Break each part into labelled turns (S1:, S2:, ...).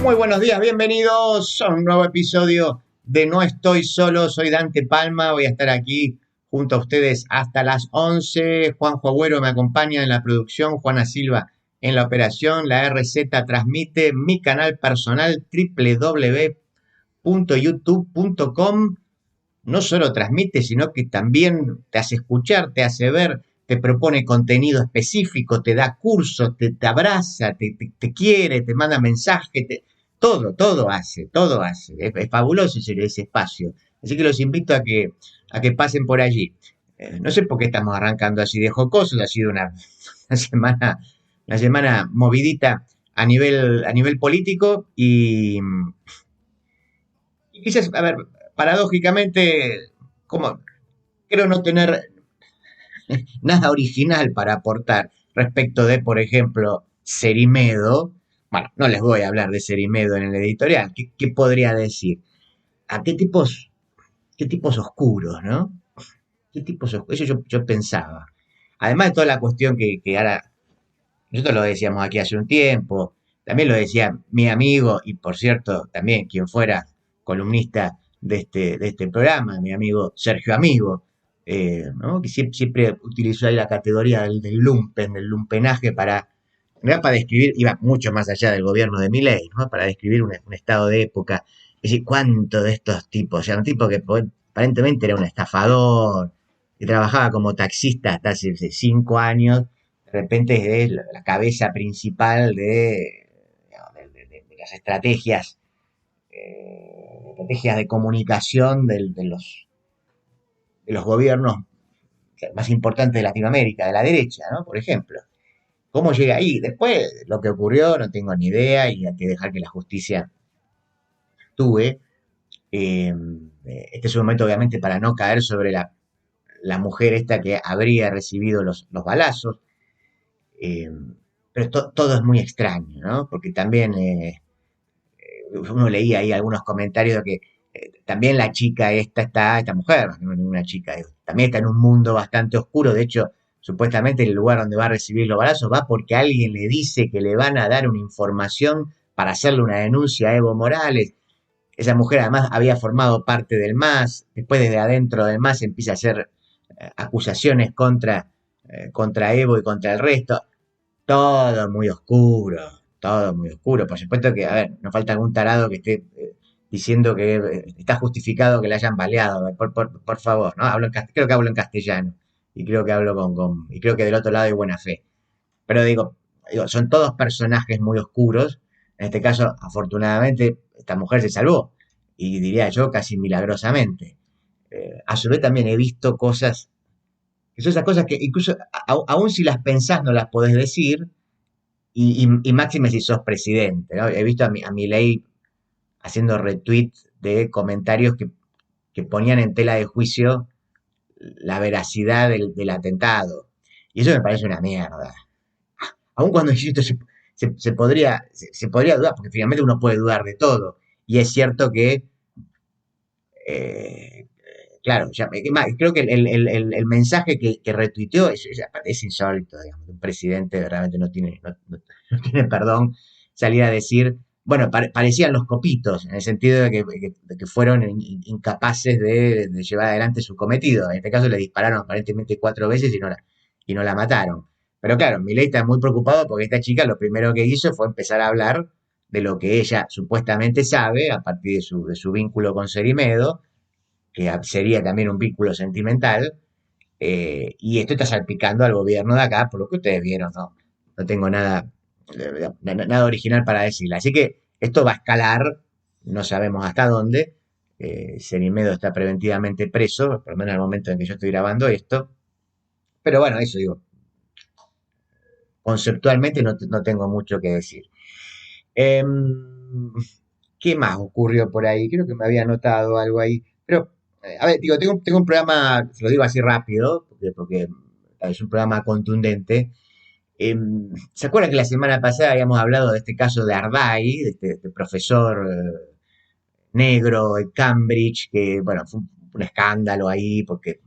S1: Muy buenos días, bienvenidos a un nuevo episodio de No Estoy Solo. Soy Dante Palma, voy a estar aquí junto a ustedes hasta las 11. Juanjo Agüero me acompaña en la producción, Juana Silva en la operación. La RZ transmite mi canal personal www.youtube.com. No solo transmite, sino que también te hace escuchar, te hace ver, te propone contenido específico, te da cursos, te abraza, te quiere, te manda mensajes, todo hace, todo hace. Es fabuloso ese espacio. Así que los invito a que pasen por allí. No sé por qué estamos arrancando así de jocosos, ha sido una semana, una semana movidita a nivel político y quizás, a ver, paradójicamente, como creo no tener nada original para aportar respecto de, por ejemplo, Cerimedo. Bueno, no les voy a hablar de Cerimedo en el editorial. ¿Qué podría decir? ¿A qué tipos oscuros, no? ¿Qué tipos oscuros? Eso yo pensaba. Además de toda la cuestión que ahora, nosotros lo decíamos aquí hace un tiempo, también lo decía mi amigo, y por cierto, también quien fuera columnista de este programa, mi amigo Sergio Amigo, ¿no? Que siempre utilizó ahí la categoría del lumpen, del lumpenaje para describir, iba mucho más allá del gobierno de Milei, ¿no? Para describir un estado de época. Es decir, ¿cuánto de estos tipos? O sea, un tipo que aparentemente era un estafador, que trabajaba como taxista hasta hace 5 años, de repente es la cabeza principal digamos, de las estrategias de comunicación de los gobiernos más importantes de Latinoamérica, de la derecha, ¿no? Por ejemplo. ¿Cómo llega ahí? Después, lo que ocurrió, no tengo ni idea y hay que dejar que la justicia actúe. Este es un momento, obviamente, para no caer sobre la mujer esta que habría recibido los balazos. Eh, pero todo es muy extraño, ¿no? Porque también uno leía ahí algunos comentarios de que también la chica esta mujer, no es ninguna chica, también está en un mundo bastante oscuro. De hecho, supuestamente el lugar donde va a recibir los balazos va porque alguien le dice que le van a dar una información para hacerle una denuncia a Evo Morales. Esa mujer además había formado parte del MAS, después desde adentro del MAS empieza a hacer acusaciones contra Evo y contra el resto. Todo muy oscuro. Por supuesto que, a ver, no falta algún tarado que esté diciendo que está justificado que le hayan baleado. Por favor, ¿no? Creo que hablo en castellano y creo que hablo y creo que del otro lado hay buena fe. Pero digo, son todos personajes muy oscuros. En este caso, afortunadamente, esta mujer se salvó y diría yo casi milagrosamente. A su vez también he visto cosas, que son esas cosas que incluso, aun si las pensás, no las podés decir, y máxime si sos presidente, ¿no? He visto a Milei haciendo retweet de comentarios que ponían en tela de juicio la veracidad del atentado. Y eso me parece una mierda. Aun cuando, insisto, se podría dudar, porque finalmente uno puede dudar de todo. Y es cierto que, eh, claro, creo que el mensaje que retuiteó es insólito, digamos. Un presidente realmente no tiene perdón salir a decir, bueno, parecían los copitos, en el sentido de que fueron incapaces de llevar adelante su cometido. En este caso le dispararon aparentemente 4 veces y no la mataron. Pero claro, Milei está muy preocupado porque esta chica lo primero que hizo fue empezar a hablar de lo que ella supuestamente sabe a partir de su vínculo con Cerimedo, que sería también un vínculo sentimental, y esto está salpicando al gobierno de acá, por lo que ustedes vieron, ¿no? No tengo nada original para decirle. Así que esto va a escalar, no sabemos hasta dónde. Cerimedo está preventivamente preso, por lo menos en el momento en que yo estoy grabando esto. Pero bueno, eso digo, conceptualmente no tengo mucho que decir. Em, ¿Qué más ocurrió por ahí? Creo que me había notado algo ahí. Pero, a ver, digo, tengo un programa, se lo digo así rápido, porque es un programa contundente. ¿Se acuerdan que la semana pasada habíamos hablado de este caso de Ardai, de este profesor negro de Cambridge, que, bueno, fue un escándalo ahí porque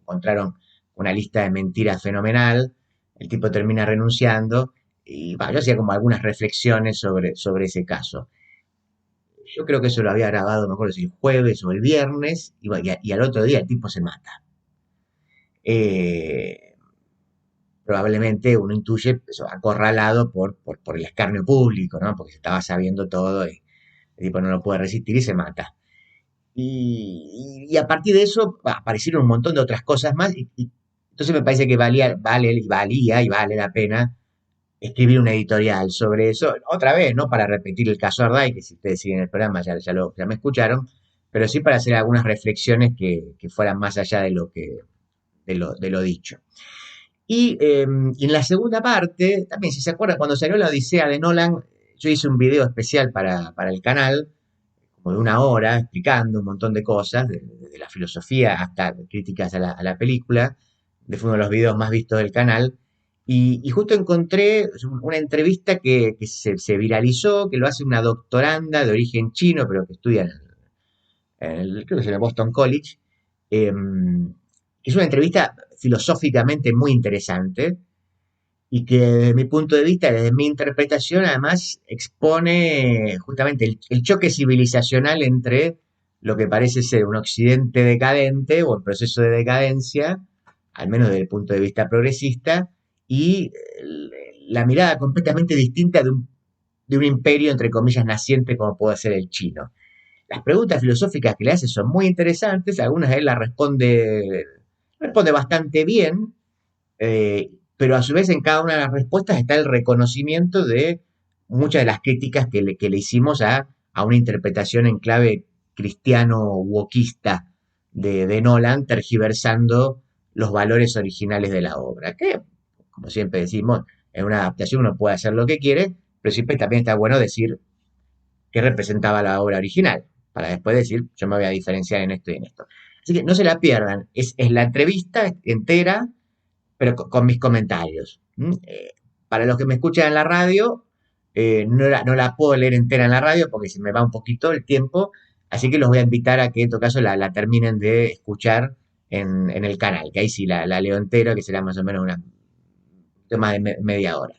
S1: encontraron una lista de mentiras fenomenal, el tipo termina renunciando y bueno, yo hacía como algunas reflexiones sobre ese caso. Yo creo que eso lo había grabado, no me acuerdo si el jueves o el viernes, y al otro día el tipo se mata. Eh, Probablemente uno intuye eso, acorralado por el escarnio público, ¿no? Porque se estaba sabiendo todo y el tipo no lo puede resistir y se mata. Y a partir de eso aparecieron un montón de otras cosas más. Entonces me parece que valía y vale la pena escribir un editorial sobre eso. Otra vez, no para repetir el caso Arday, que si ustedes siguen el programa ya me escucharon, pero sí para hacer algunas reflexiones que fueran más allá de lo dicho. Y en la segunda parte, también, si se acuerdan, cuando salió la Odisea de Nolan, yo hice un video especial para el canal, como de una hora, explicando un montón de cosas, desde la filosofía hasta críticas a la película. Fue uno de los videos más vistos del canal. Y justo encontré una entrevista que se viralizó, que lo hace una doctoranda de origen chino, pero que estudia creo que es en el Boston College. Es una entrevista filosóficamente muy interesante y que desde mi punto de vista, desde mi interpretación, además expone justamente el choque civilizacional entre lo que parece ser un occidente decadente o en proceso de decadencia, al menos desde el punto de vista progresista, y la mirada completamente distinta de un imperio, entre comillas, naciente como puede ser el chino. Las preguntas filosóficas que le hace son muy interesantes, algunas de él las responde bastante bien, pero a su vez en cada una de las respuestas está el reconocimiento de muchas de las críticas que le hicimos a una interpretación en clave cristiano-wokista de Nolan, tergiversando los valores originales de la obra, que, como siempre decimos, en una adaptación uno puede hacer lo que quiere, pero siempre también está bueno decir qué representaba la obra original, para después decir, yo me voy a diferenciar en esto y en esto. Así que no se la pierdan, es la entrevista entera, pero con mis comentarios. Para los que me escuchan en la radio, no la puedo leer entera en la radio porque se me va un poquito el tiempo, así que los voy a invitar a que en todo caso la terminen de escuchar en el canal, que ahí sí la leo entera, que será más o menos más de media hora.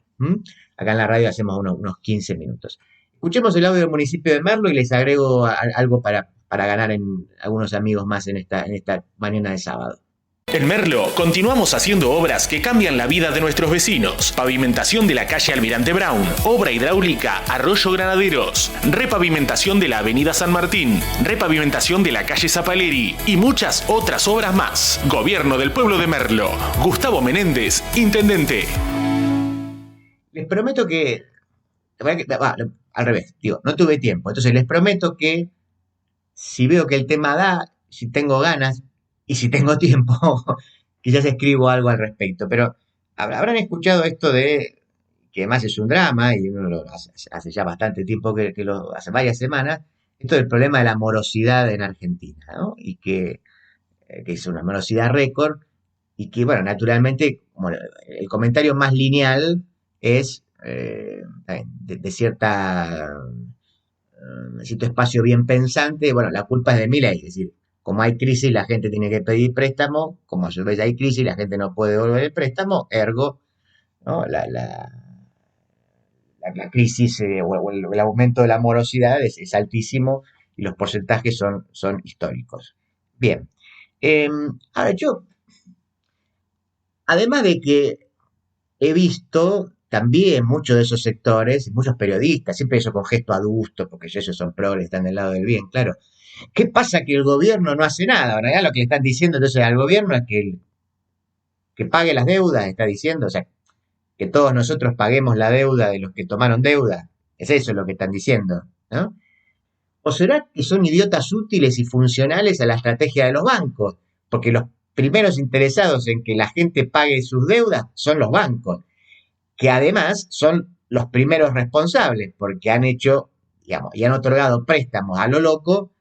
S1: Acá en la radio hacemos unos 15 minutos. Escuchemos el audio del municipio de Merlo y les agrego algo para ganar en algunos amigos más en esta mañana de sábado.
S2: En Merlo continuamos haciendo obras que cambian la vida de nuestros vecinos. Pavimentación de la calle Almirante Brown, obra hidráulica Arroyo Granaderos, repavimentación de la avenida San Martín, repavimentación de la calle Zapaleri y muchas otras obras más. Gobierno del pueblo de Merlo. Gustavo Menéndez, intendente.
S1: Les prometo al revés, digo, no tuve tiempo. Entonces les prometo que si veo que el tema da, si tengo ganas y si tengo tiempo, quizás escribo algo al respecto. Pero habrán escuchado esto que además es un drama y uno lo hace ya bastante tiempo hace varias semanas, esto del problema de la morosidad en Argentina, ¿no? Y que es una morosidad récord y que, bueno, naturalmente, bueno, el comentario más lineal es de cierto espacio bien pensante, bueno, la culpa es de Milei, es decir, como hay crisis, la gente tiene que pedir préstamo, como a su vez hay crisis, la gente no puede devolver el préstamo, ergo, ¿no? La crisis o el aumento de la morosidad es altísimo y los porcentajes son históricos. Bien, ahora yo, además de que he visto también muchos de esos sectores, muchos periodistas, siempre eso con gesto adusto, porque ellos son progres, están del lado del bien, claro. ¿Qué pasa que el gobierno no hace nada? En realidad lo que le están diciendo entonces al gobierno es que pague las deudas, está diciendo, o sea, que todos nosotros paguemos la deuda de los que tomaron deuda. Es eso lo que están diciendo, ¿no? ¿O será que son idiotas útiles y funcionales a la estrategia de los bancos? Porque los primeros interesados en que la gente pague sus deudas son los bancos, que además son los primeros responsables, porque han hecho, digamos, y han otorgado préstamos a lo loco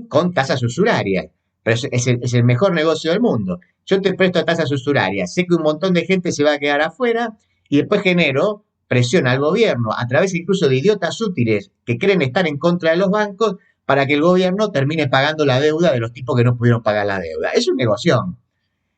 S1: con tasas usurarias. Pero es el mejor negocio del mundo. Yo te presto a tasas usurarias, sé que un montón de gente se va a quedar afuera y después genero presión al gobierno a través incluso de idiotas útiles que creen estar en contra de los bancos para que el gobierno termine pagando la deuda de los tipos que no pudieron pagar la deuda. Es un negocio.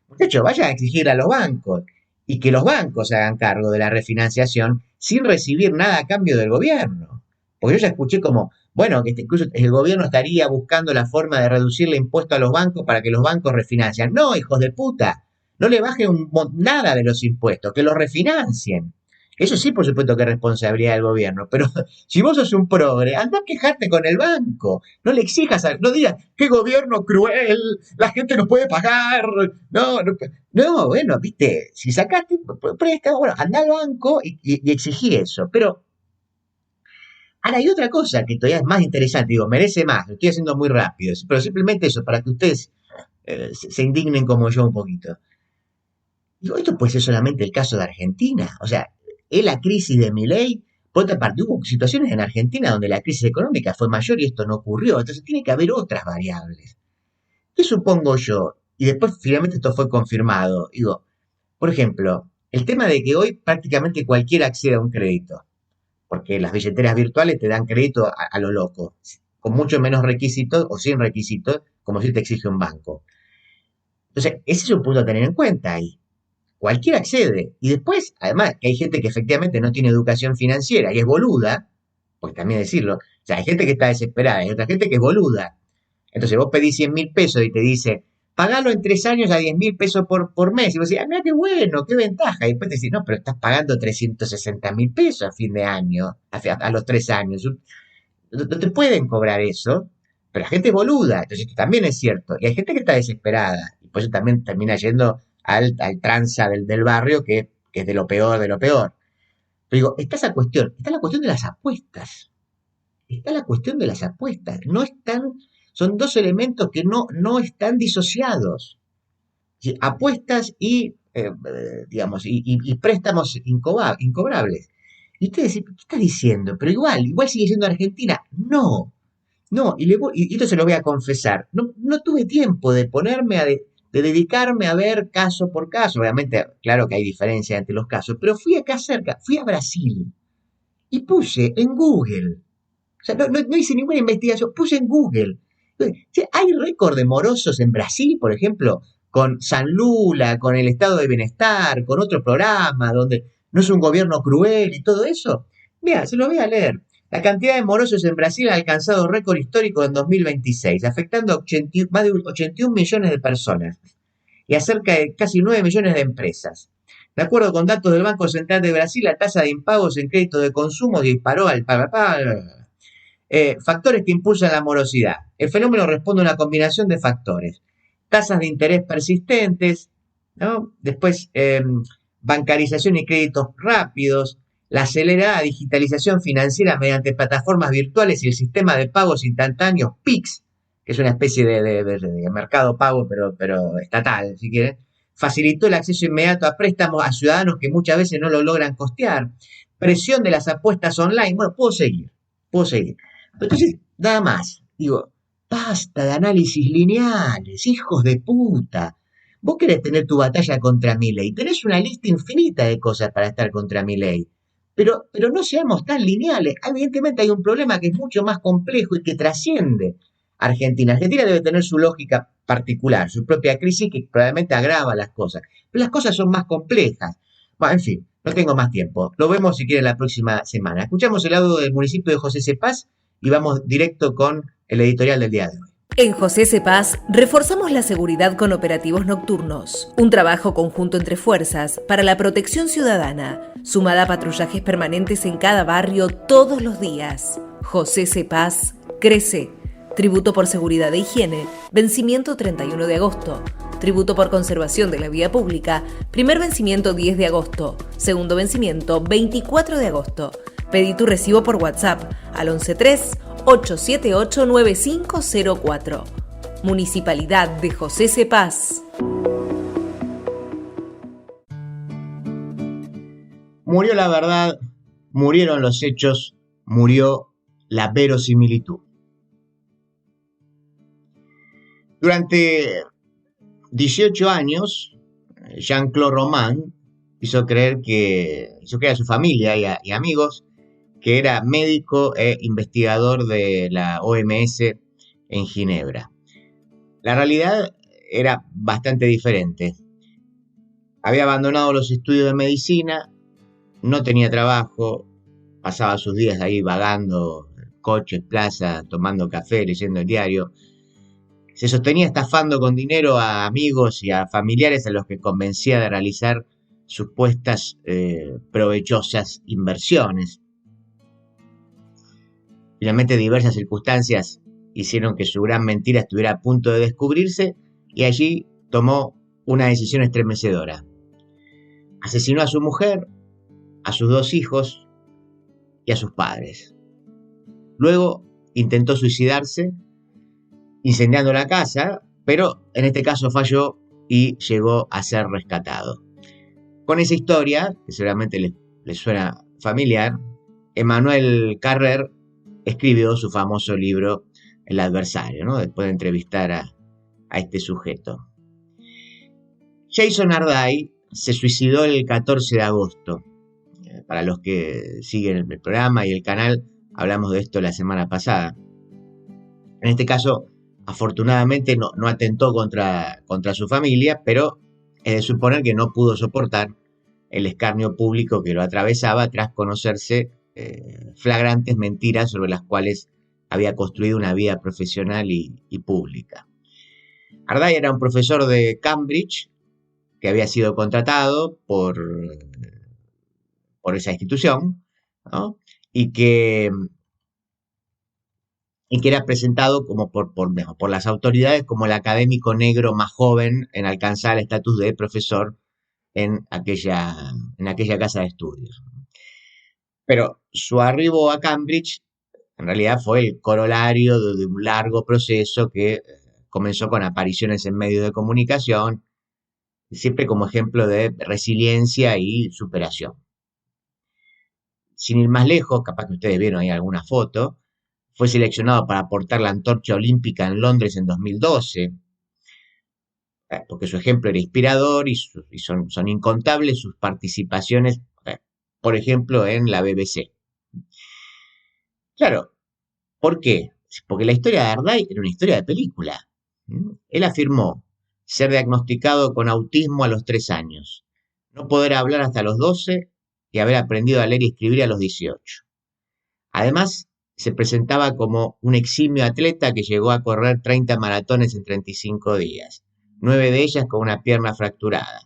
S1: Muchachos, vayan a exigir a los bancos y que los bancos se hagan cargo de la refinanciación sin recibir nada a cambio del gobierno. Porque yo ya escuché como, bueno, que incluso el gobierno estaría buscando la forma de reducirle impuesto a los bancos para que los bancos refinancien. No, hijos de puta, no le bajen nada de los impuestos, que los refinancien. Eso sí, por supuesto que es responsabilidad del gobierno, pero si vos sos un progre, anda a quejarte con el banco. No le exijas, no digas, qué gobierno cruel, la gente no puede pagar. No, no, no, bueno, viste, si sacaste préstamo, bueno, anda al banco y exigí eso. Pero ahora hay otra cosa que todavía es más interesante, digo, merece más, lo estoy haciendo muy rápido, pero simplemente eso, para que ustedes se indignen como yo un poquito. Digo, esto puede ser solamente el caso de Argentina. O sea, es la crisis de Milei. Por otra parte, hubo situaciones en Argentina donde la crisis económica fue mayor y esto no ocurrió. Entonces tiene que haber otras variables. ¿Qué supongo yo? Y después finalmente esto fue confirmado. Digo, por ejemplo, el tema de que hoy prácticamente cualquiera accede a un crédito, porque las billeteras virtuales te dan crédito a lo loco, con mucho menos requisitos o sin requisitos, como si te exige un banco. Entonces, ese es un punto a tener en cuenta ahí. Cualquiera accede. Y después, además, que hay gente que efectivamente no tiene educación financiera y es boluda, porque también decirlo, o sea, hay gente que está desesperada, hay otra gente que es boluda. Entonces vos pedís 100.000 pesos y te dice, pagalo en 3 años a 10.000 pesos por mes. Y vos decís, ah, mira qué bueno, qué ventaja. Y después te decís, no, pero estás pagando 360.000 pesos a fin de año, a los 3 años. No te pueden cobrar eso, pero la gente es boluda. Entonces esto también es cierto. Y hay gente que está desesperada. Y por eso también termina yendo al tranza del barrio, que es de lo peor de lo peor. Pero digo, está esa cuestión, está la cuestión de las apuestas. Está la cuestión de las apuestas. No están, son dos elementos que no están disociados. Sí, apuestas digamos, y préstamos incobrables. Y ustedes dicen, ¿qué está diciendo? Pero igual sigue siendo Argentina. No, no, y esto se lo voy a confesar. No tuve tiempo de ponerme de dedicarme a ver caso por caso. Obviamente, claro que hay diferencia entre los casos, pero fui acá cerca, fui a Brasil y puse en Google. O sea, no hice ninguna investigación, puse en Google. Hay récord de morosos en Brasil, por ejemplo, con San Lula, con el estado de bienestar, con otro programa donde no es un gobierno cruel y todo eso. Mira, se lo voy a leer. La cantidad de morosos en Brasil ha alcanzado récord histórico en 2026, afectando a más de 81 millones de personas y a cerca de casi 9 millones de empresas. De acuerdo con datos del Banco Central de Brasil, la tasa de impagos en crédito de consumo disparó al factores que impulsan la morosidad. El fenómeno responde a una combinación de factores. Tasas de interés persistentes, ¿no? Después bancarización y créditos rápidos, la acelerada digitalización financiera mediante plataformas virtuales y el sistema de pagos instantáneos PIX, que es una especie de mercado pago, pero estatal, si quieren, facilitó el acceso inmediato a préstamos a ciudadanos que muchas veces no lo logran costear, presión de las apuestas online, bueno, puedo seguir. Entonces, nada más, digo, basta de análisis lineales, hijos de puta. Vos querés tener tu batalla contra Milei, tenés una lista infinita de cosas para estar contra Milei. Pero no seamos tan lineales. Evidentemente hay un problema que es mucho más complejo y que trasciende Argentina. Argentina debe tener su lógica particular, su propia crisis que probablemente agrava las cosas. Pero las cosas son más complejas. Bueno, en fin, no tengo más tiempo. Lo vemos si quieren la próxima semana. Escuchamos el audio del municipio de José Cepaz y vamos directo con el editorial del día de hoy.
S3: En José Cepaz reforzamos la seguridad con operativos nocturnos, un trabajo conjunto entre fuerzas para la protección ciudadana, sumada a patrullajes permanentes en cada barrio todos los días. José Cepaz crece. Tributo por seguridad e higiene, vencimiento 31 de agosto. Tributo por conservación de la vía pública, primer vencimiento 10 de agosto, segundo vencimiento 24 de agosto. Pedí tu recibo por WhatsApp al 113-878-9504. Municipalidad de José Cepaz.
S1: Murió la verdad, murieron los hechos, murió la verosimilitud. Durante 18 años, Jean-Claude Roman hizo creer a su familia y amigos que era médico e investigador de la OMS en Ginebra. La realidad era bastante diferente. Había abandonado los estudios de medicina, no tenía trabajo, pasaba sus días ahí vagando coches, plazas, tomando café, leyendo el diario. Se sostenía estafando con dinero a amigos y a familiares a los que convencía de realizar supuestas provechosas inversiones. Finalmente, diversas circunstancias hicieron que su gran mentira estuviera a punto de descubrirse y allí tomó una decisión estremecedora. Asesinó a su mujer, a sus 2 hijos y a sus padres. Luego intentó suicidarse incendiando la casa, pero en este caso falló y llegó a ser rescatado. Con esa historia, que seguramente les suena familiar, Emmanuel Carrer escribió su famoso libro El adversario, ¿no? Después de entrevistar a este sujeto. Jason Arday se suicidó el 14 de agosto. Para los que siguen el programa y el canal, hablamos de esto la semana pasada. En este caso, afortunadamente no atentó contra su familia, pero es de suponer que no pudo soportar el escarnio público que lo atravesaba tras conocerse flagrantes mentiras sobre las cuales había construido una vida profesional y pública. Arday era un profesor de Cambridge que había sido contratado por esa institución, ¿no? y que era presentado como por las autoridades como el académico negro más joven en alcanzar el estatus de profesor en aquella casa de estudios. Pero su arribo a Cambridge en realidad fue el corolario de un largo proceso que comenzó con apariciones en medios de comunicación, siempre como ejemplo de resiliencia y superación. Sin ir más lejos, capaz que ustedes vieron ahí alguna foto, fue seleccionado para portar la antorcha olímpica en Londres en 2012, porque su ejemplo era inspirador y son incontables sus participaciones, por ejemplo, en la BBC. Claro, ¿por qué? Porque la historia de Arday era una historia de película. Él afirmó ser diagnosticado con autismo a los 3 años, no poder hablar hasta los 12 y haber aprendido a leer y escribir a los 18. Además, se presentaba como un eximio atleta que llegó a correr 30 maratones en 35 días, 9 de ellas con una pierna fracturada,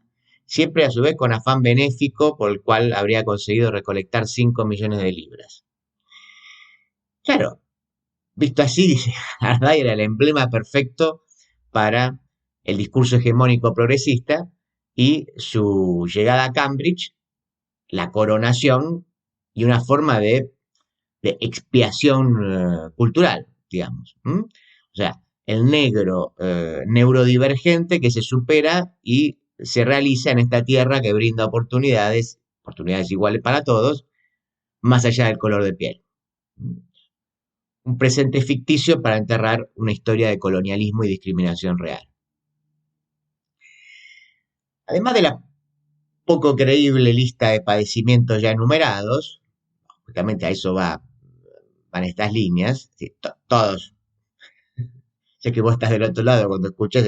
S1: siempre a su vez con afán benéfico por el cual habría conseguido recolectar 5 millones de libras. Claro, visto así, dice, Arday era el emblema perfecto para el discurso hegemónico progresista y su llegada a Cambridge, la coronación y una forma de expiación cultural, digamos. O sea, el negro neurodivergente que se supera y se realiza en esta tierra que brinda oportunidades iguales para todos, más allá del color de piel. Un presente ficticio para enterrar una historia de colonialismo y discriminación real. Además de la poco creíble lista de padecimientos ya enumerados, justamente a eso van estas líneas, todos. Sé que vos estás del otro lado cuando escuchas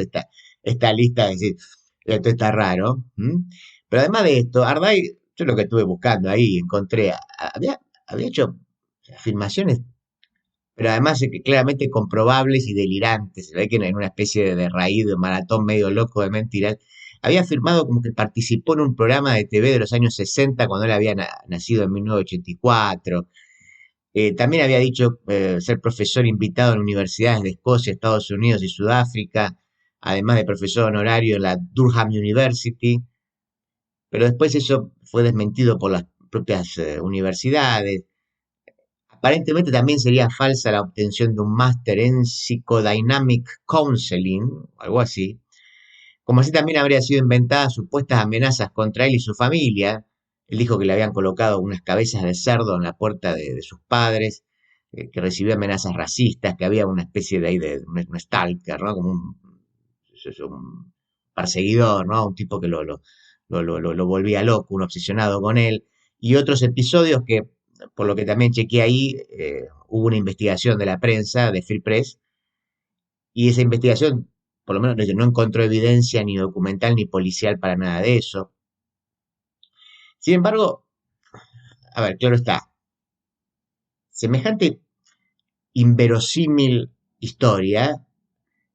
S1: esta lista, decir, esto está raro. Pero además de esto, Arday, yo lo que estuve buscando ahí, encontré, había hecho afirmaciones, pero además claramente comprobables y delirantes. Se ve que en una especie de raíz, de maratón medio loco de mentiras, había afirmado como que participó en un programa de TV de los años 60 cuando él había nacido en 1984. También había dicho ser profesor invitado en universidades de Escocia, Estados Unidos y Sudáfrica, además de profesor honorario en la Durham University, pero después eso fue desmentido por las propias universidades. Aparentemente también sería falsa la obtención de un máster en Psychodynamic Counseling, algo así, como así también habría sido inventadas supuestas amenazas contra él y su familia. Él dijo que le habían colocado unas cabezas de cerdo en la puerta de sus padres, que recibió amenazas racistas, que había una especie de un stalker, ¿no? Como un perseguidor, ¿no? Un tipo que lo volvía loco, un obsesionado con él. Y otros episodios que, por lo que también chequeé ahí, hubo una investigación de la prensa, de Free Press, y esa investigación, por lo menos, no encontró evidencia ni documental ni policial para nada de eso. Sin embargo, a ver, claro está, semejante inverosímil historia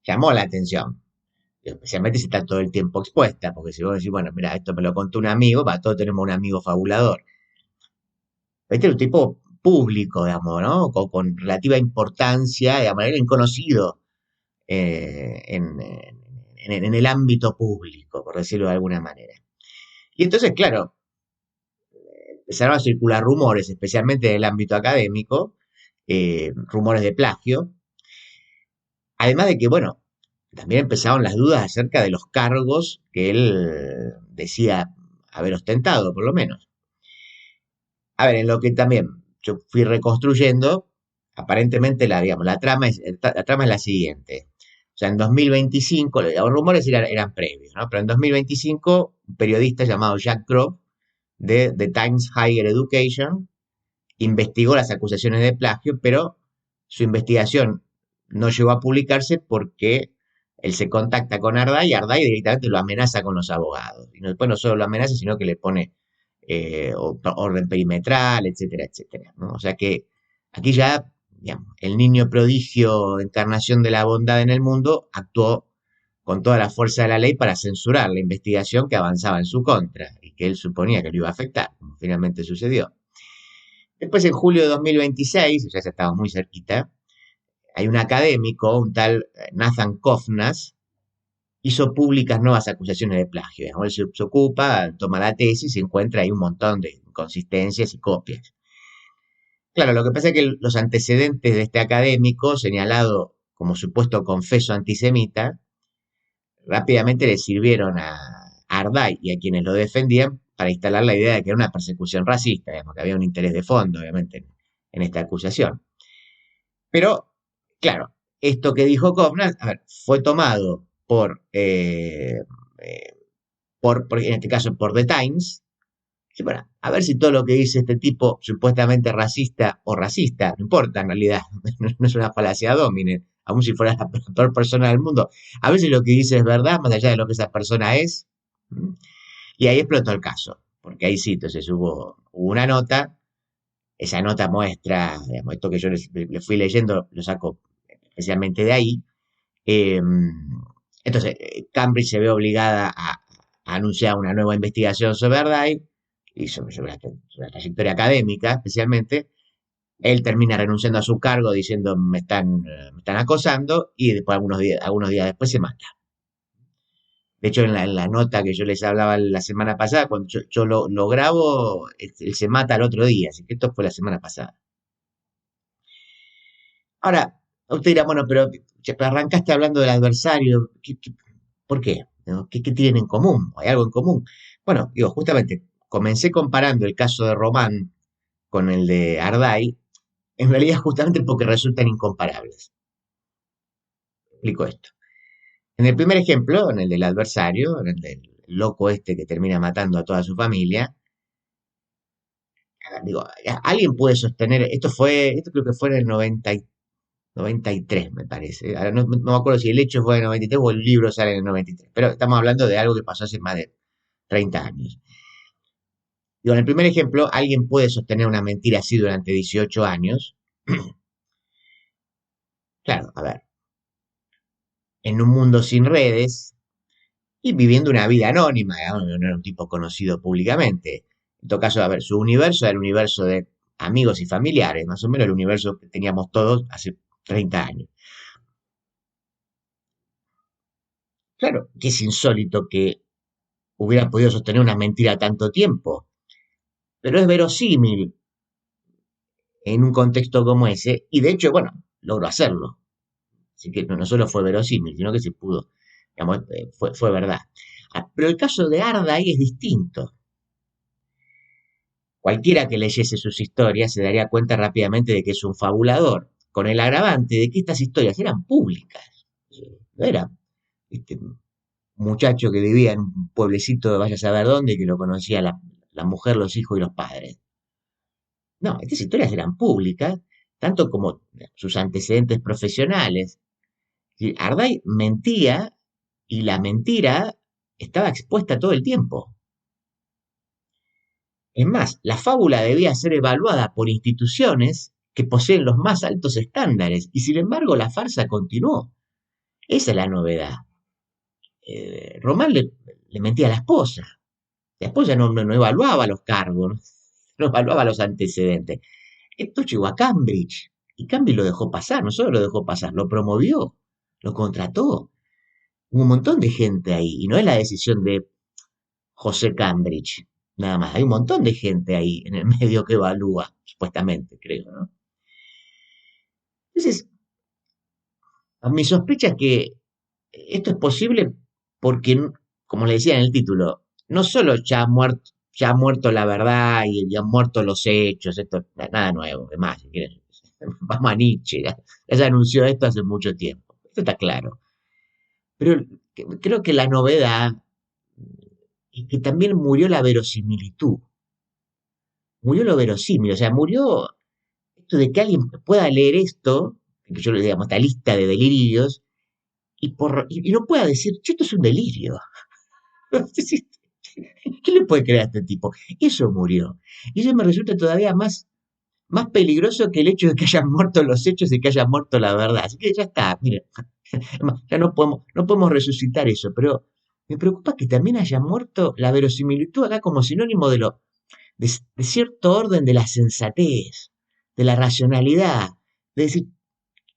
S1: llamó la atención. Especialmente si está todo el tiempo expuesta, porque si vos decís, bueno, mira, esto me lo contó un amigo, para todos tenemos un amigo fabulador. Este era un tipo público, digamos, ¿no? Con relativa importancia, digamos, era conocido en el ámbito público, por decirlo de alguna manera. Y entonces, claro, empezaron a circular rumores, especialmente en el ámbito académico, rumores de plagio, además de que, bueno, también empezaron las dudas acerca de los cargos que él decía haber ostentado, por lo menos. A ver, en lo que también yo fui reconstruyendo, aparentemente la trama es la siguiente. O sea, en 2025, los rumores eran previos, ¿no? Pero en 2025, un periodista llamado Jack Grove, de The Times Higher Education, investigó las acusaciones de plagio, pero su investigación no llegó a publicarse porque él se contacta con Arday y Arday directamente lo amenaza con los abogados. Y después no solo lo amenaza, sino que le pone orden perimetral, etcétera, etcétera, ¿no? O sea que aquí ya, digamos, el niño prodigio, encarnación de la bondad en el mundo, actuó con toda la fuerza de la ley para censurar la investigación que avanzaba en su contra y que él suponía que lo iba a afectar, como finalmente sucedió. Después, en julio de 2026, ya estaba muy cerquita, hay un académico, un tal Nathan Kovnas, hizo públicas nuevas acusaciones de plagio. Él se ocupa, toma la tesis y encuentra ahí un montón de inconsistencias y copias. Claro, lo que pasa es que los antecedentes de este académico, señalado como supuesto confeso antisemita, rápidamente le sirvieron a Arday y a quienes lo defendían para instalar la idea de que era una persecución racista, digamos, que había un interés de fondo, obviamente, en esta acusación. Pero, claro, esto que dijo Kovnas, a ver, fue tomado en este caso, por The Times. Y bueno, a ver si todo lo que dice este tipo supuestamente racista o racista, no importa en realidad, no es una falacia domine, aun si fuera la peor persona del mundo, a ver si lo que dice es verdad, más allá de lo que esa persona es. Y ahí explotó el caso, porque ahí sí, entonces hubo una nota, esa nota muestra, digamos, esto que yo le fui leyendo, lo saco especialmente de ahí. Entonces, Cambridge se ve obligada a anunciar una nueva investigación sobre Arday y sobre la trayectoria académica, especialmente. Él termina renunciando a su cargo diciendo me están acosando y después algunos días después se mata. De hecho, en la nota que yo les hablaba la semana pasada, cuando yo lo grabo, él se mata al otro día, así que esto fue la semana pasada. Ahora, usted dirá, bueno, pero arrancaste hablando del adversario, ¿por qué? ¿No? ¿Qué tienen en común? ¿Hay algo en común? Bueno, digo, justamente, comencé comparando el caso de Román con el de Arday, en realidad justamente porque resultan incomparables. Explico esto. En el primer ejemplo, en el del adversario, en el del loco este que termina matando a toda su familia, digo, alguien puede sostener, esto creo que fue en el 93, me parece. Ahora no me acuerdo si el hecho fue en el 93 o el libro sale en el 93, pero estamos hablando de algo que pasó hace más de 30 años. Digo, en el primer ejemplo, alguien puede sostener una mentira así durante 18 años. Claro, a ver, en un mundo sin redes y viviendo una vida anónima, digamos, no era un tipo conocido públicamente. En todo caso, a ver, su universo era el universo de amigos y familiares, más o menos el universo que teníamos todos hace 30 años. Claro, que es insólito que hubiera podido sostener una mentira tanto tiempo, pero es verosímil en un contexto como ese, y de hecho, bueno, logró hacerlo. Así que no solo fue verosímil, sino que se pudo, digamos, fue verdad. Pero el caso de Arday es distinto. Cualquiera que leyese sus historias se daría cuenta rápidamente de que es un fabulador, con el agravante de que estas historias eran públicas. No era este muchacho que vivía en un pueblecito de vaya a saber dónde y que lo conocía la mujer, los hijos y los padres. No, estas historias eran públicas, tanto como sus antecedentes profesionales. Arday mentía y la mentira estaba expuesta todo el tiempo. Es más, la fábula debía ser evaluada por instituciones que poseen los más altos estándares, y sin embargo la farsa continuó. Esa es la novedad. Román le mentía a la esposa no evaluaba los cargos, no evaluaba los antecedentes. Esto llegó a Cambridge, y Cambridge lo dejó pasar, no solo lo dejó pasar, lo promovió, lo contrató. Hubo un montón de gente ahí, y no es la decisión de José Cambridge, nada más. Hay un montón de gente ahí en el medio que evalúa, supuestamente, creo, ¿no? Entonces, a mi sospecha es que esto es posible porque, como le decía en el título, no solo ya ha muerto la verdad y ya han muerto los hechos, esto nada nuevo, además, si quieren, vamos a Nietzsche, ya se anunció esto hace mucho tiempo, esto está claro. Pero creo que la novedad es que también murió la verosimilitud, murió lo verosímil, o sea, murió esto de que alguien pueda leer esto, que yo le digamos, esta lista de delirios, y no pueda decir, "Che, esto es un delirio". ¿Qué le puede creer a este tipo? Eso murió. Y eso me resulta todavía más peligroso que el hecho de que hayan muerto los hechos y que haya muerto la verdad. Así que ya está, mire, ya no podemos resucitar eso, pero me preocupa que también haya muerto la verosimilitud acá como sinónimo de cierto orden de la sensatez, de la racionalidad, de decir,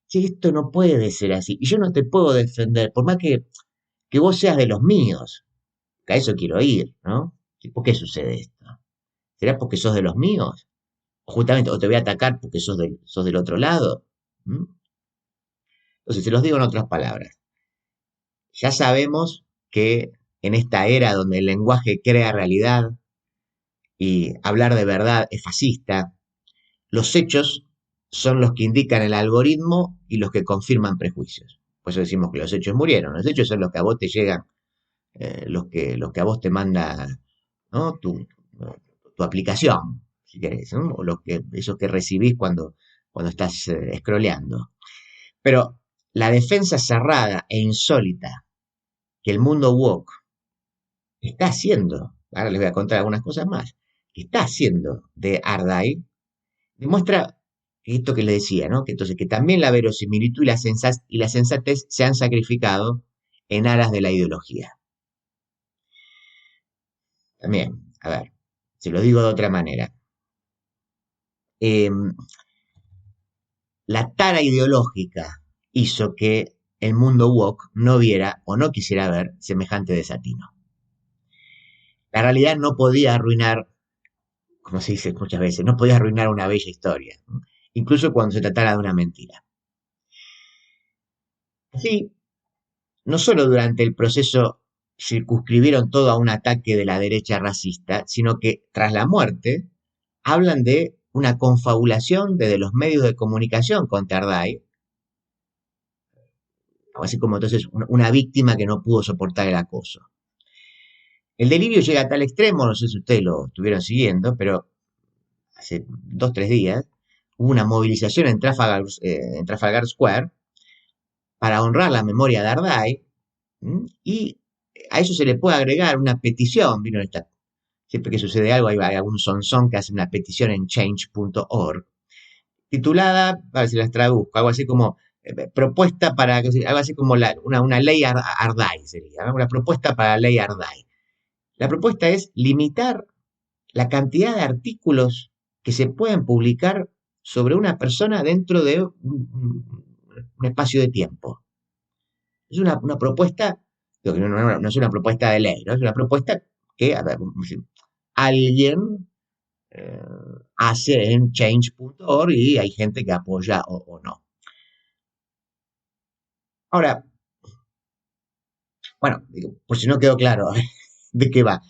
S1: "Che, esto no puede ser así, y yo no te puedo defender, por más que vos seas de los míos, que a eso quiero ir, ¿no? ¿Por qué sucede esto? ¿Será porque sos de los míos? O justamente, o te voy a atacar porque sos del otro lado. ¿Mm? Entonces, se los digo en otras palabras. Ya sabemos que en esta era donde el lenguaje crea realidad y hablar de verdad es fascista, los hechos son los que indican el algoritmo y los que confirman prejuicios. Por eso decimos que los hechos murieron. Los hechos son los que a vos te llegan, los que a vos te manda, ¿no? Tu aplicación, si querés, ¿no? O esos que recibís cuando estás scrolleando. Pero la defensa cerrada e insólita que el mundo woke está haciendo, ahora les voy a contar algunas cosas más, que está haciendo de Ardai, demuestra esto que les decía, ¿no? Que entonces que también la verosimilitud y la sensatez se han sacrificado en aras de la ideología. También, a ver, se lo digo de otra manera. Eh, la tara ideológica hizo que el mundo woke no viera o no quisiera ver semejante desatino. La realidad no podía arruinar, como se dice muchas veces, no podía arruinar una bella historia, ¿no? Incluso cuando se tratara de una mentira. Así, no solo durante el proceso circunscribieron todo a un ataque de la derecha racista, sino que tras la muerte hablan de una confabulación desde los medios de comunicación contra Ardai, así como entonces una víctima que no pudo soportar el acoso. El delirio llega a tal extremo, no sé si ustedes lo estuvieron siguiendo, pero hace 2 o 3 días hubo una movilización en Trafalgar Square para honrar la memoria de Ardai, y a eso se le puede agregar una petición. Siempre que sucede algo hay algún sonzón que hace una petición en change.org, titulada, a ver si las traduzco, algo así como propuesta para, algo así como una ley Ardai sería, ¿no? Una propuesta para la ley Ardai. La propuesta es limitar la cantidad de artículos que se pueden publicar sobre una persona dentro de un espacio de tiempo. Es una propuesta, no es una propuesta de ley, ¿no? Es una propuesta que, a ver, alguien hace en change.org y hay gente que apoya o no. Ahora, bueno, por si no quedó claro de qué va.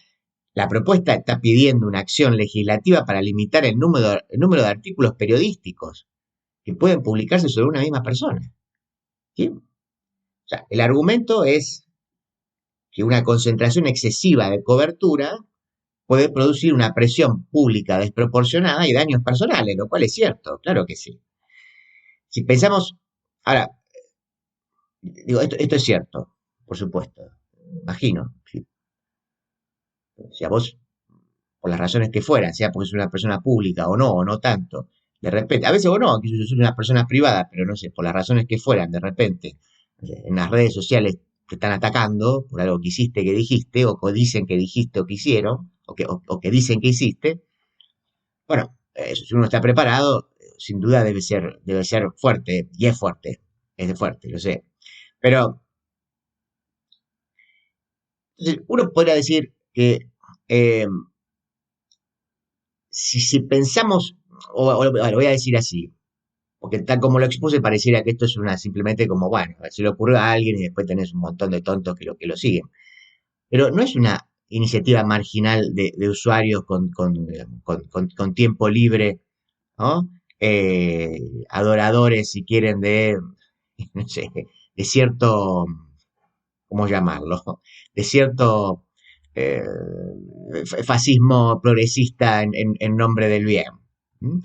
S1: La propuesta está pidiendo una acción legislativa para limitar el número de artículos periodísticos que pueden publicarse sobre una misma persona. ¿Sí? O sea, el argumento es que una concentración excesiva de cobertura puede producir una presión pública desproporcionada y daños personales, lo cual es cierto, claro que sí. Si pensamos, ahora, digo, esto es cierto, por supuesto, imagino. Si a vos, por las razones que fueran, sea porque es una persona pública o no tanto, De repente, a veces vos no, que yo soy una persona privada, pero no sé, por las razones que fueran, de repente, en las redes sociales te están atacando por algo que hiciste, que dijiste, o que dicen que dijiste o que hicieron, o que dicen que hiciste. Bueno, eso, si uno está preparado, sin duda debe ser fuerte, y es fuerte, lo sé. Pero entonces, uno podría decir que eh, si pensamos, lo voy a decir así, porque tal como lo expuse pareciera que esto es una simplemente como, bueno, se le ocurrió a alguien y después tenés un montón de tontos que lo siguen. Pero no es una iniciativa marginal de usuarios con tiempo libre, ¿no? Adoradores, si quieren, no sé, de cierto, ¿cómo llamarlo? De cierto eh, fascismo progresista en nombre del bien. ¿Mm?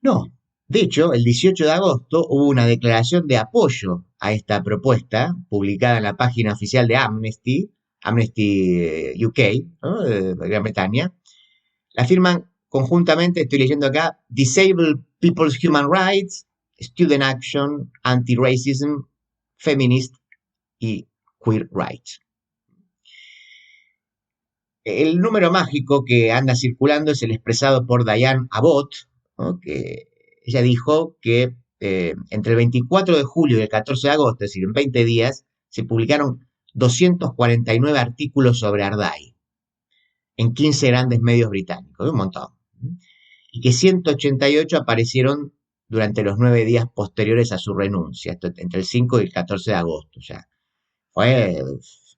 S1: No. De hecho, el 18 de agosto hubo una declaración de apoyo a esta propuesta publicada en la página oficial de Amnesty, Amnesty UK, ¿no? De Gran Bretaña. La firman conjuntamente, estoy leyendo acá, Disabled People's Human Rights, Student Action, Anti-Racism, Feminist y Queer Rights. El número mágico que anda circulando es el expresado por Diane Abbott, ¿no? Que ella dijo que entre el 24 de julio y el 14 de agosto, es decir, en 20 días, se publicaron 249 artículos sobre Ardai en 15 grandes medios británicos, un montón. Y que 188 aparecieron durante los 9 días posteriores a su renuncia, esto entre el 5 y el 14 de agosto. O sea, fue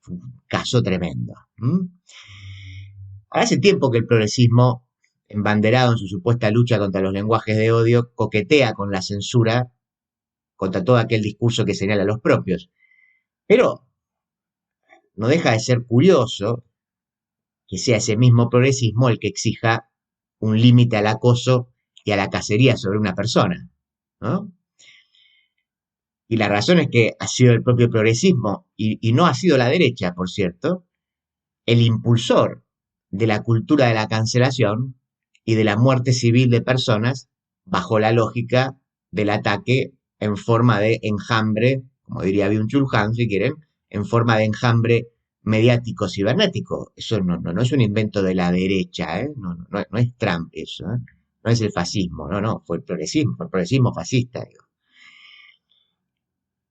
S1: un caso tremendo. Hace tiempo que el progresismo, embanderado en su supuesta lucha contra los lenguajes de odio, coquetea con la censura contra todo aquel discurso que señala a los propios. Pero no deja de ser curioso que sea ese mismo progresismo el que exija un límite al acoso y a la cacería sobre una persona, ¿no? Y la razón es que ha sido el propio progresismo, y no ha sido la derecha, por cierto, el impulsor de la cultura de la cancelación y de la muerte civil de personas bajo la lógica del ataque en forma de enjambre, como diría Byung-Chul Han, si quieren, en forma de enjambre mediático cibernético. Eso no es un invento de la derecha, ¿eh? No es Trump eso, ¿eh? No es el fascismo, no, fue el progresismo fascista, digo.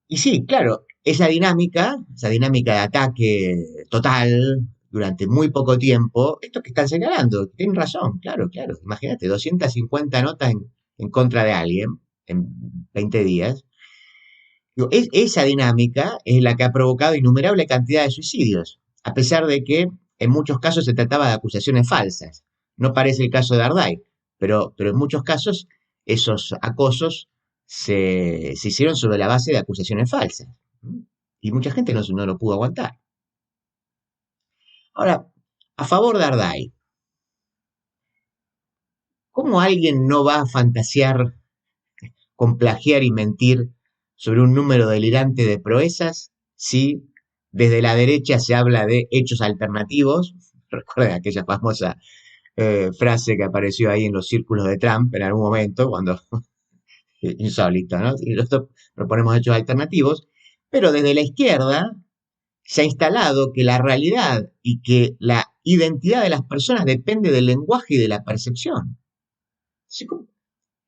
S1: Y sí, claro, esa dinámica de ataque total durante muy poco tiempo, esto que están señalando, tienen razón, claro, imagínate, 250 notas en contra de alguien en 20 días. Digo, esa dinámica es la que ha provocado innumerable cantidad de suicidios, a pesar de que en muchos casos se trataba de acusaciones falsas. No parece el caso de Ardai, pero en muchos casos esos acosos se hicieron sobre la base de acusaciones falsas. Y mucha gente no lo pudo aguantar. Ahora, a favor de Ardai, ¿cómo alguien no va a fantasear con plagiar y mentir sobre un número delirante de proezas si desde la derecha se habla de hechos alternativos? Recuerden aquella famosa frase que apareció ahí en los círculos de Trump en algún momento, cuando insólito, ¿no? Y nosotros proponemos hechos alternativos, pero desde la izquierda se ha instalado que la realidad y que la identidad de las personas depende del lenguaje y de la percepción.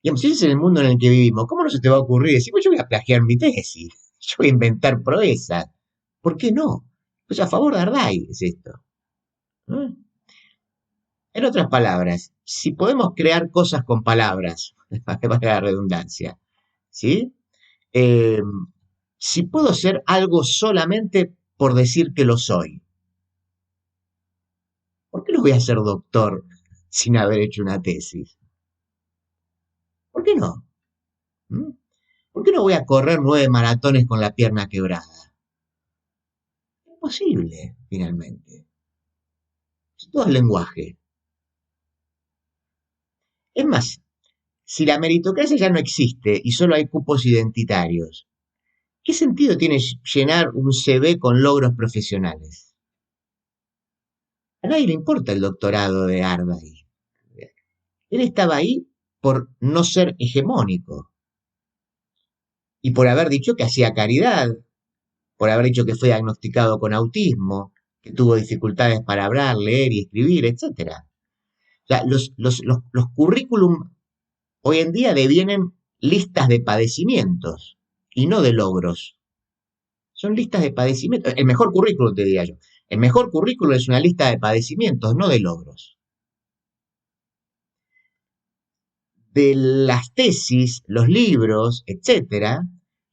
S1: Digamos, si ese es el mundo en el que vivimos, ¿cómo no se te va a ocurrir decir, pues yo voy a plagiar mi tesis, yo voy a inventar proezas? ¿Por qué no? Pues a favor de Ardai es esto. ¿No? En otras palabras, si podemos crear cosas con palabras, para la redundancia, ¿sí? Eh, si puedo ser algo solamente por decir que lo soy, ¿por qué no voy a ser doctor sin haber hecho una tesis? ¿Por qué no? ¿Mm? ¿Por qué no voy a correr 9 maratones con la pierna quebrada? Es posible, finalmente. Todo es lenguaje. Es más, si la meritocracia ya no existe y solo hay cupos identitarios, ¿qué sentido tiene llenar un CV con logros profesionales? A nadie le importa el doctorado de Ardai. Él estaba ahí por no ser hegemónico y por haber dicho que hacía caridad, por haber dicho que fue diagnosticado con autismo, que tuvo dificultades para hablar, leer y escribir, etc. O sea, los currículum hoy en día devienen listas de padecimientos y no de logros. Son listas de padecimientos. El mejor currículum, te diría yo. El mejor currículum es una lista de padecimientos, no de logros. De las tesis, los libros, etc.,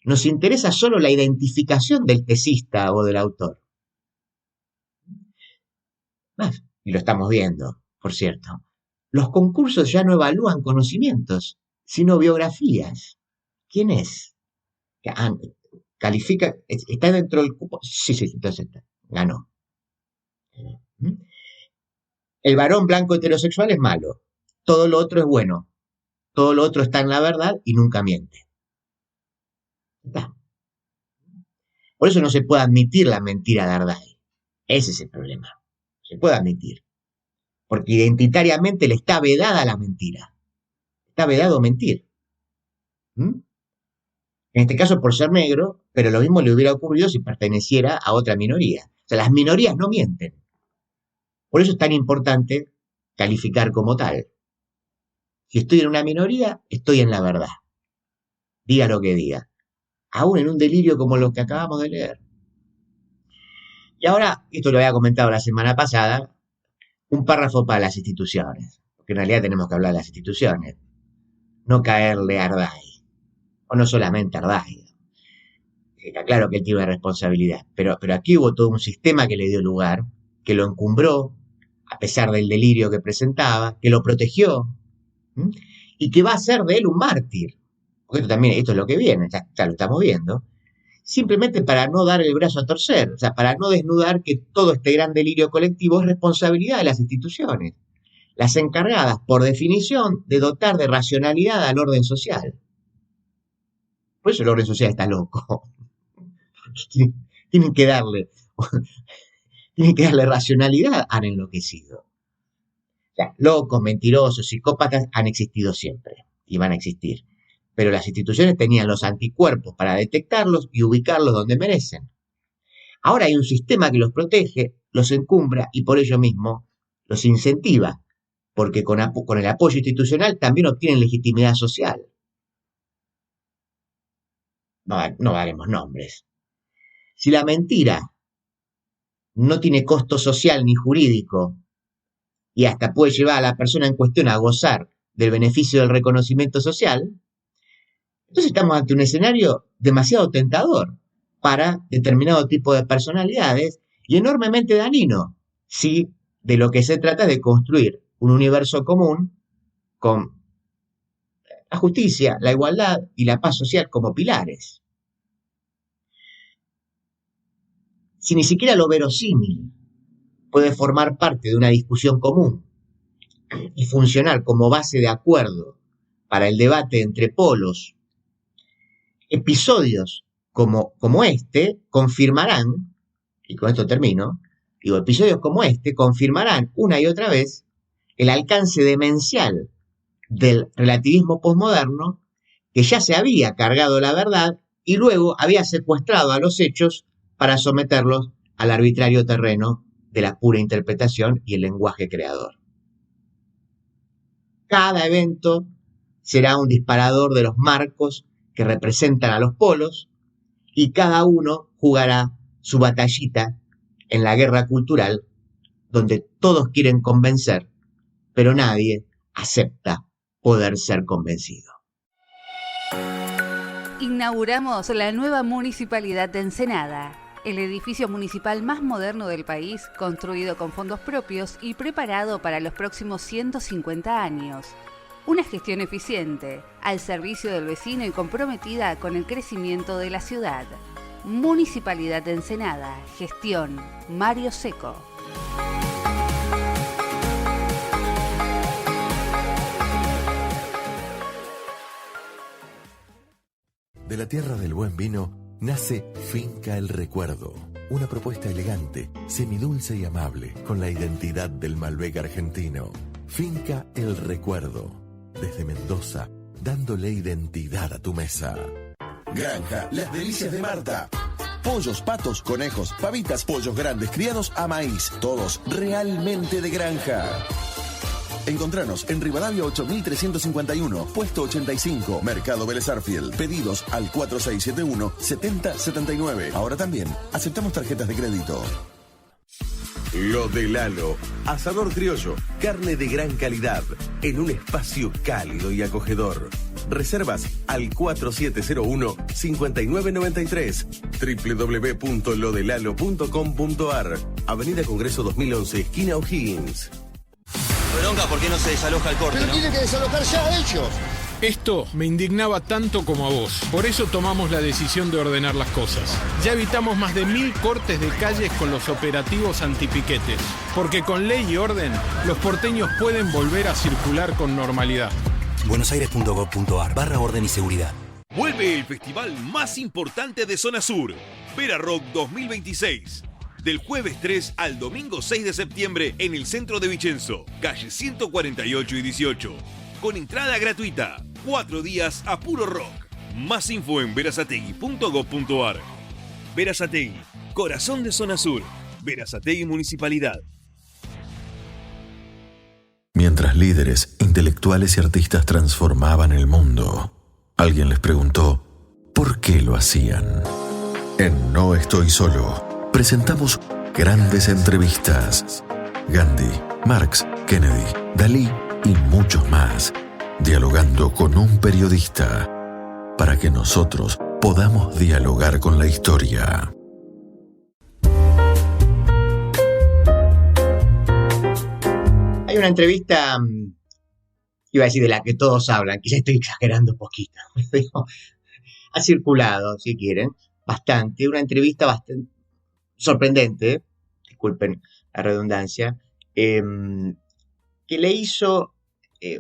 S1: nos interesa solo la identificación del tesista o del autor. Y lo estamos viendo, por cierto. Los concursos ya no evalúan conocimientos, sino biografías. ¿Quién es? Califica, está dentro del cupo. Sí, entonces ganó. El varón blanco heterosexual es malo. Todo lo otro es bueno. Todo lo otro está en la verdad y nunca miente. Por eso no se puede admitir la mentira de Ardai. Ese es el problema. Se puede admitir. Porque identitariamente le está vedada la mentira. Está vedado mentir. En este caso por ser negro, pero lo mismo le hubiera ocurrido si perteneciera a otra minoría. O sea, las minorías no mienten. Por eso es tan importante calificar como tal. Si estoy en una minoría, estoy en la verdad. Diga lo que diga. Aún en un delirio como lo que acabamos de leer. Y ahora, esto lo había comentado la semana pasada, un párrafo para las instituciones. Porque en realidad tenemos que hablar de las instituciones. No caerle a Ardai. O no solamente a Ardai. Está claro que él tiene una responsabilidad. Pero aquí hubo todo un sistema que le dio lugar, que lo encumbró, a pesar del delirio que presentaba, que lo protegió, y que va a hacer de él un mártir. Porque esto es lo que viene, ya lo estamos viendo. Simplemente para no dar el brazo a torcer, o sea, para no desnudar que todo este gran delirio colectivo es responsabilidad de las instituciones, las encargadas, por definición, de dotar de racionalidad al orden social. Por eso el orden social está loco. Tienen que darle racionalidad al enloquecido. O sea, locos, mentirosos, psicópatas han existido siempre y van a existir. Pero las instituciones tenían los anticuerpos para detectarlos y ubicarlos donde merecen. Ahora hay un sistema que los protege, los encumbra y por ello mismo los incentiva, porque con el apoyo institucional también obtienen legitimidad social. No daremos nombres. Si la mentira no tiene costo social ni jurídico y hasta puede llevar a la persona en cuestión a gozar del beneficio del reconocimiento social, entonces estamos ante un escenario demasiado tentador para determinado tipo de personalidades y enormemente dañino si de lo que se trata es de construir un universo común con la justicia, la igualdad y la paz social como pilares. Si ni siquiera lo verosímil puede formar parte de una discusión común y funcionar como base de acuerdo para el debate entre polos, episodios como este confirmarán, y con esto termino, episodios como este confirmarán una y otra vez el alcance demencial del relativismo posmoderno que ya se había cargado la verdad y luego había secuestrado a los hechos para someterlos al arbitrario terreno de la pura interpretación y el lenguaje creador. Cada evento será un disparador de los marcos que representan a los polos y cada uno jugará su batallita en la guerra cultural donde todos quieren convencer, pero nadie acepta poder ser convencido.
S4: Inauguramos la nueva Municipalidad de Ensenada, el edificio municipal más moderno del país, construido con fondos propios y preparado para los próximos 150 años. Una gestión eficiente, al servicio del vecino y comprometida con el crecimiento de la ciudad. Municipalidad de Ensenada, gestión Mario Seco.
S5: De la tierra del buen vino nace Finca El Recuerdo, una propuesta elegante, semidulce y amable, con la identidad del Malbec argentino. Finca El Recuerdo. desde Mendoza, dándole identidad a tu mesa. Granja Las Delicias de Marta. Pollos, patos, conejos, pavitas, pollos grandes criados a maíz, todos realmente de granja. Encontranos en Rivadavia 8351, puesto 85, Mercado Vélez Arfield. Pedidos al 4671-7079. Ahora también aceptamos tarjetas de crédito. Lo de Lalo, asador criollo, carne de gran calidad, en un espacio cálido y acogedor. Reservas al 4701-5993, www.lodelalo.com.ar, Avenida Congreso 2011, esquina O'Higgins.
S6: Bronca, ¿por qué no se desaloja el corte?
S7: Pero
S6: ¿no?
S7: tienen que desalojar ya ellos.
S8: Esto me indignaba tanto como a vos. Por eso tomamos la decisión de ordenar las cosas. Ya evitamos más de 1000 cortes de calles con los operativos antipiquetes. Porque con ley y orden, los porteños pueden volver a circular con normalidad.
S9: buenosaires.gov.ar/orden y seguridad.
S10: Vuelve el festival más importante de Zona Sur, Vera Rock 2026. Del jueves 3 al domingo 6 de septiembre en el centro de Vicenzo, calle 148 y 18. Con entrada gratuita, 4 días a puro rock. Más info en verazategui.gov.ar. Verazategui, corazón de Zona Sur. Verazategui Municipalidad.
S5: Mientras líderes, intelectuales y artistas transformaban el mundo, alguien les preguntó ¿por qué lo hacían? En No Estoy Solo, presentamos grandes entrevistas. Gandhi, Marx, Kennedy, Dalí y muchos más, dialogando con un periodista, para que nosotros podamos dialogar con la historia.
S1: Hay una entrevista, iba a decir de la que todos hablan, quizá estoy exagerando un poquito, ha circulado, si quieren, bastante, una entrevista bastante sorprendente, disculpen la redundancia, que le hizo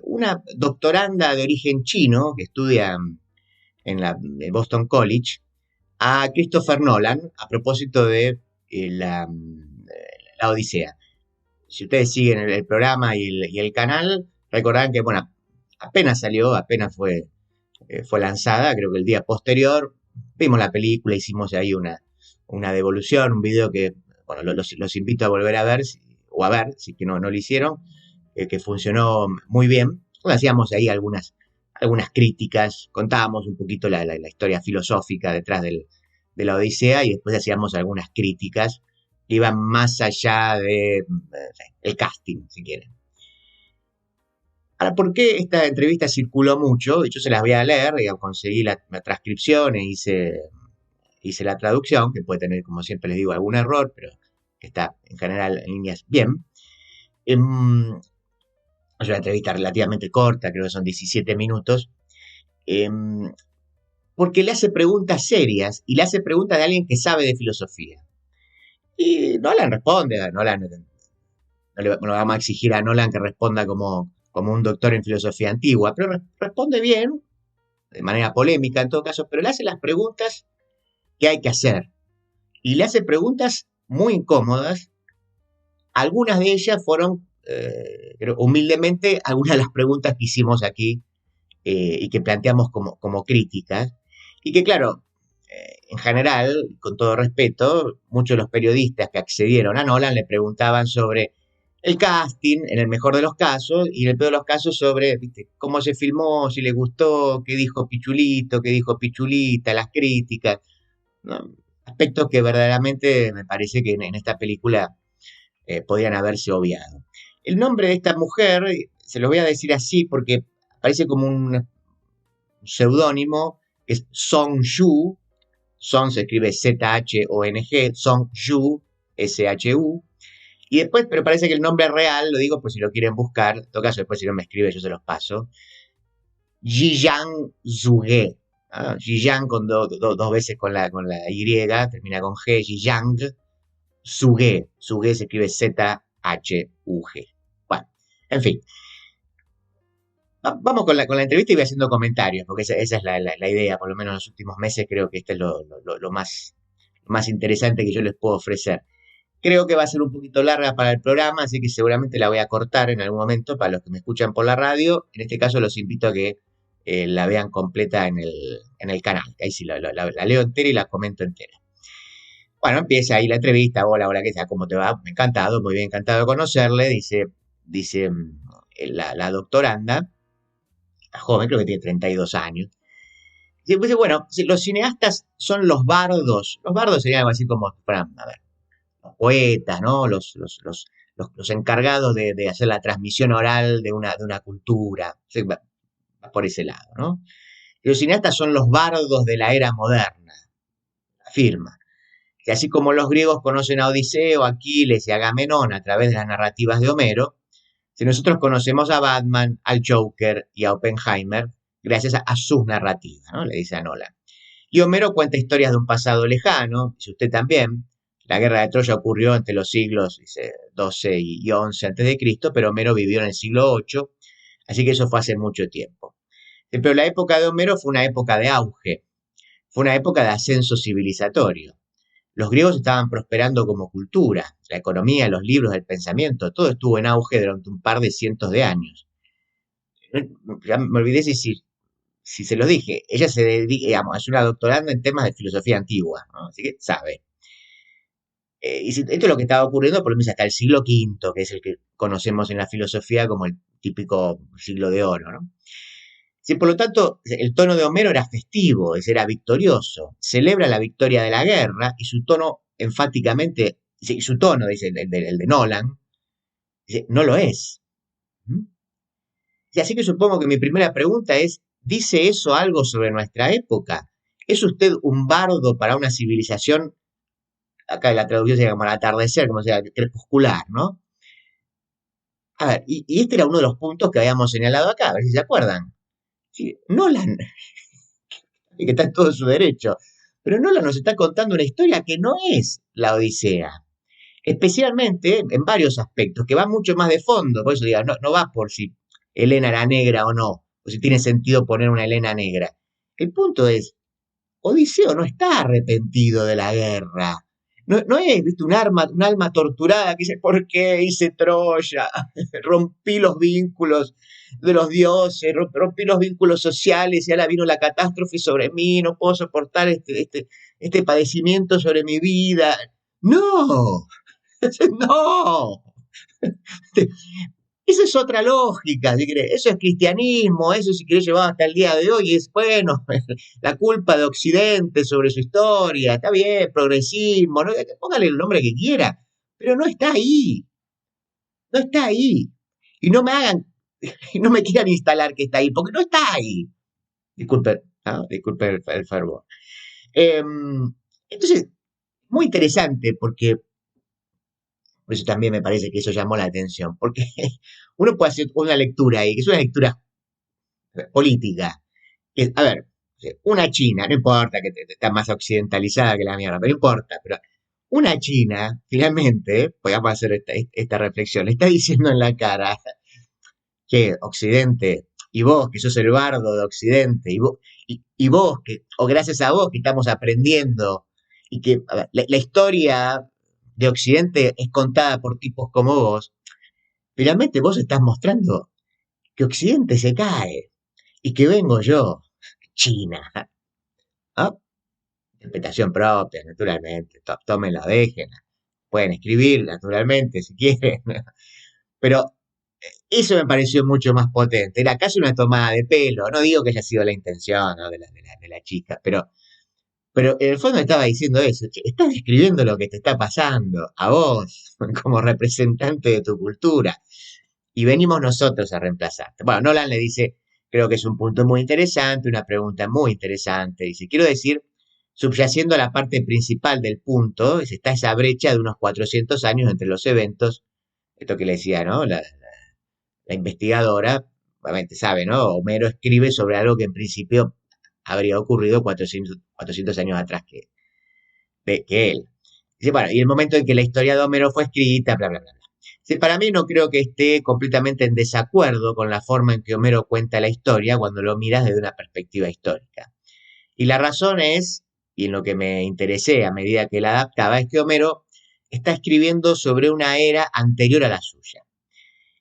S1: una doctoranda de origen chino que estudia en la Boston College a Christopher Nolan a propósito de la Odisea. Si ustedes siguen el programa y el canal, recordarán que, bueno, apenas salió, apenas fue lanzada, creo que el día posterior, vimos la película, hicimos ahí una devolución, un video que, bueno, los invito a volver a ver, o a ver, si que no lo hicieron, que funcionó muy bien. Hacíamos ahí algunas críticas, contábamos un poquito la historia filosófica detrás de la Odisea y después hacíamos algunas críticas que iban más allá de el casting, si quieren. Ahora, ¿por qué esta entrevista circuló mucho? Yo se las voy a leer, digamos, conseguí la transcripción e hice la traducción, que puede tener, como siempre les digo, algún error, pero que está en general en líneas bien. Es una entrevista relativamente corta, creo que son 17 minutos, porque le hace preguntas serias y le hace preguntas de alguien que sabe de filosofía. Y Nolan responde, no le vamos a exigir a Nolan que responda como un doctor en filosofía antigua, pero responde bien, de manera polémica en todo caso, pero le hace las preguntas que hay que hacer. Y le hace preguntas muy incómodas. Algunas de ellas fueron, creo, humildemente, algunas de las preguntas que hicimos aquí y que planteamos como críticas. Y que, claro, en general, con todo respeto, muchos de los periodistas que accedieron a Nolan le preguntaban sobre el casting, en el mejor de los casos, y en el peor de los casos sobre, ¿viste?, cómo se filmó, si le gustó, qué dijo Pichulito, qué dijo Pichulita, las críticas, ¿no? Aspectos que verdaderamente me parece que en esta película podrían haberse obviado. El nombre de esta mujer, se lo voy a decir así porque aparece como un seudónimo, que es Song Yu. Song se escribe Z-H-O-N-G, Song Yu, S-H-U. Y después, pero parece que el nombre real, lo digo por si lo quieren buscar, en todo caso después si no me escribe yo se los paso, Zhiyang Zhuge. Zhiyang con dos veces con la Y, termina con G, Zhiyang Zhuge. Zhuge se escribe Z-H-U-G. Bueno, en fin. Vamos con la entrevista y voy haciendo comentarios, porque esa es la idea, por lo menos en los últimos meses creo que este es lo más interesante que yo les puedo ofrecer. Creo que va a ser un poquito larga para el programa, así que seguramente la voy a cortar en algún momento para los que me escuchan por la radio. En este caso los invito a que la vean completa en el canal. Ahí sí la leo entera y la comento entera. Bueno, empieza ahí la entrevista. Hola, ¿qué tal? ¿Cómo te va? Encantado, muy bien, encantado de conocerle. Dice la doctoranda, la joven, creo que tiene 32 años. Dice, bueno, los cineastas son los bardos. Los bardos serían algo así como, a ver, los poetas, ¿no? Los encargados de hacer la transmisión oral de una cultura. Va por ese lado, ¿no? Y los cineastas son los bardos de la era moderna, afirma. Que así como los griegos conocen a Odiseo, Aquiles y Agamenón a través de las narrativas de Homero, si nosotros conocemos a Batman, al Joker y a Oppenheimer gracias a sus narrativas, ¿no? Le dice a Nolan. Y Homero cuenta historias de un pasado lejano, dice usted también. La guerra de Troya ocurrió entre los siglos, dice, 12 y 11 a.C., pero Homero vivió en el siglo 8, así que eso fue hace mucho tiempo. Pero la época de Homero fue una época de auge, fue una época de ascenso civilizatorio. Los griegos estaban prosperando como cultura, la economía, los libros, el pensamiento, todo estuvo en auge durante un par de cientos de años. Ya me olvidé si se lo dije. Ella se dedica, digamos, es una doctoranda en temas de filosofía antigua, ¿no? Así que sabe. Y esto es lo que estaba ocurriendo por lo menos hasta el siglo V, que es el que conocemos en la filosofía como el típico siglo de oro, ¿no? Sí, por lo tanto, el tono de Homero era festivo, era victorioso, celebra la victoria de la guerra y su tono enfáticamente, su tono, dice el de Nolan, dice, no lo es. Y así que supongo que mi primera pregunta es, ¿dice eso algo sobre nuestra época? ¿Es usted un bardo para una civilización, acá la traducción se llama al atardecer, como sea, crepuscular, ¿no? A ver, y este era uno de los puntos que habíamos señalado acá, a ver si se acuerdan. Nolan, que está en todo su derecho, pero Nolan nos está contando una historia que no es la Odisea, especialmente en varios aspectos, que va mucho más de fondo, por eso digo, no va por si Helena era negra o no, o si tiene sentido poner una Helena negra. El punto es, Odiseo no está arrepentido de la guerra, no es, ¿viste? Un alma torturada que dice, ¿por qué hice Troya? Rompí los vínculos de los dioses, rompí los vínculos sociales y ahora vino la catástrofe sobre mí, no puedo soportar este padecimiento sobre mi vida. ¡No! ¡No! Esa es otra lógica, si querés. Eso es cristianismo, eso si querés llevar hasta el día de hoy es, bueno, la culpa de Occidente sobre su historia, está bien, progresismo, ¿no? Póngale el nombre que quiera, pero no está ahí, no está ahí. Y no me quieran instalar que está ahí, porque no está ahí. Disculpe, ¿no? Disculpe el fervor. Entonces, muy interesante porque por eso también me parece que eso llamó la atención, porque uno puede hacer una lectura ahí, que es una lectura política. A ver, una China, no importa que está más occidentalizada que la mierda, pero no importa, pero una China, finalmente, podemos hacer esta reflexión, le está diciendo en la cara que Occidente, y vos que sos el bardo de Occidente, y vos o gracias a vos que estamos aprendiendo, y que a ver, la historia de Occidente es contada por tipos como vos, finalmente vos estás mostrando que Occidente se cae y que vengo yo, China. ¿Ah? Interpretación propia, naturalmente. Tómenla, déjenla. Pueden escribir, naturalmente, si quieren. Pero eso me pareció mucho más potente. Era casi una tomada de pelo. No digo que haya sido la intención, ¿no? de la chica, pero en el fondo estaba diciendo eso, estás describiendo lo que te está pasando a vos, como representante de tu cultura, y venimos nosotros a reemplazarte. Bueno, Nolan le dice, creo que es un punto muy interesante, una pregunta muy interesante, dice, quiero decir, subyaciendo a la parte principal del punto, está esa brecha de unos 400 años entre los eventos, esto que le decía, ¿no? La investigadora, obviamente sabe, ¿no? Homero escribe sobre algo que en principio habría ocurrido 400 años atrás que él. Dice, bueno, y el momento en que la historia de Homero fue escrita, bla, bla, bla. Dice, para mí no creo que esté completamente en desacuerdo con la forma en que Homero cuenta la historia cuando lo miras desde una perspectiva histórica. Y la razón es, y en lo que me interesé a medida que la adaptaba, es que Homero está escribiendo sobre una era anterior a la suya.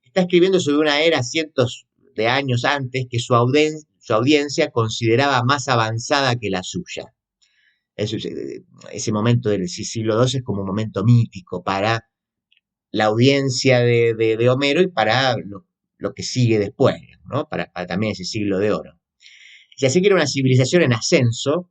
S1: Está escribiendo sobre una era cientos de años antes que su audiencia consideraba más avanzada que la suya. Ese momento del siglo II es como un momento mítico para la audiencia de Homero y para lo que sigue después, ¿no? Para también ese siglo de oro. Y así que era una civilización en ascenso,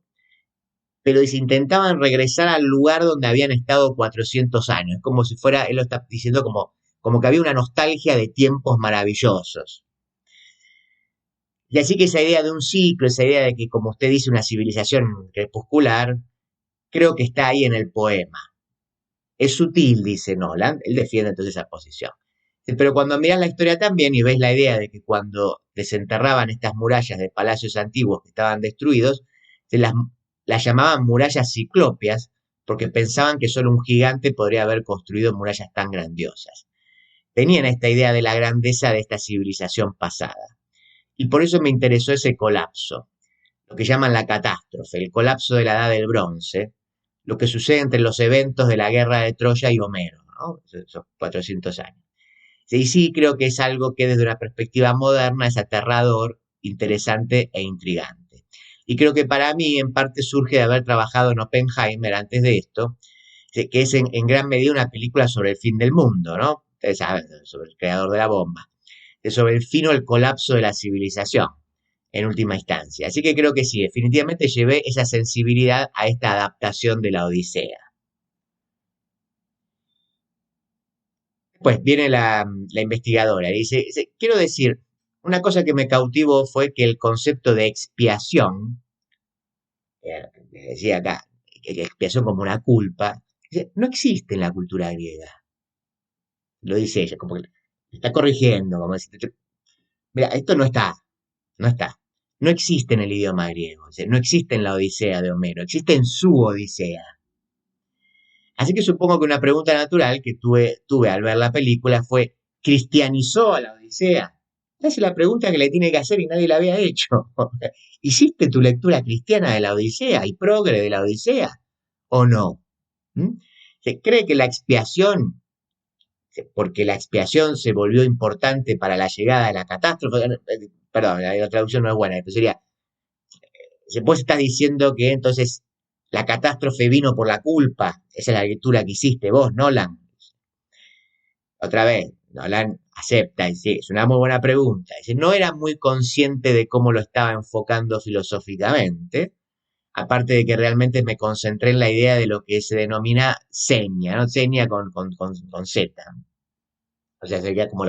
S1: pero se intentaban regresar al lugar donde habían estado 400 años, como si fuera, él lo está diciendo como que había una nostalgia de tiempos maravillosos. Y así que esa idea de un ciclo, esa idea de que, como usted dice, una civilización crepuscular, creo que está ahí en el poema. Es sutil, dice Nolan, él defiende entonces esa posición. Pero cuando miras la historia también y ves la idea de que cuando desenterraban estas murallas de palacios antiguos que estaban destruidos, se las llamaban murallas ciclópeas, porque pensaban que solo un gigante podría haber construido murallas tan grandiosas. Tenían esta idea de la grandeza de esta civilización pasada. Y por eso me interesó ese colapso, lo que llaman la catástrofe, el colapso de la Edad del Bronce, lo que sucede entre los eventos de la guerra de Troya y Homero, ¿no? Esos 400 años. Y sí, creo que es algo que desde una perspectiva moderna es aterrador, interesante e intrigante. Y creo que para mí, en parte, surge de haber trabajado en Oppenheimer antes de esto, que es en gran medida una película sobre el fin del mundo, ¿no? Ustedes saben, sobre el creador de la bomba, sobre el fin o el colapso de la civilización, en última instancia. Así que creo que sí, definitivamente llevé esa sensibilidad a esta adaptación de la Odisea. Pues viene la investigadora y dice, quiero decir, una cosa que me cautivó fue que el concepto de expiación, decía acá, expiación como una culpa, no existe en la cultura griega. Lo dice ella, como que está corrigiendo, como decir, mira, esto no está. No existe en el idioma griego, no existe en la Odisea de Homero, existe en su Odisea. Así que supongo que una pregunta natural que tuve al ver la película fue, ¿cristianizó a la Odisea? Esa es la pregunta que le tiene que hacer y nadie la había hecho. ¿Hiciste tu lectura cristiana de la Odisea y progre de la Odisea o no? ¿Se cree que la expiación, porque la expiación se volvió importante para la llegada de la catástrofe? Perdón, la traducción no es buena, pero sería, vos estás diciendo que entonces la catástrofe vino por la culpa. Esa es la lectura que hiciste vos, Nolan. Otra vez, Nolan acepta, dice, es una muy buena pregunta. Dice, no era muy consciente de cómo lo estaba enfocando filosóficamente, aparte de que realmente me concentré en la idea de lo que se denomina seña, ¿no? Seña con Z. O sea, sería como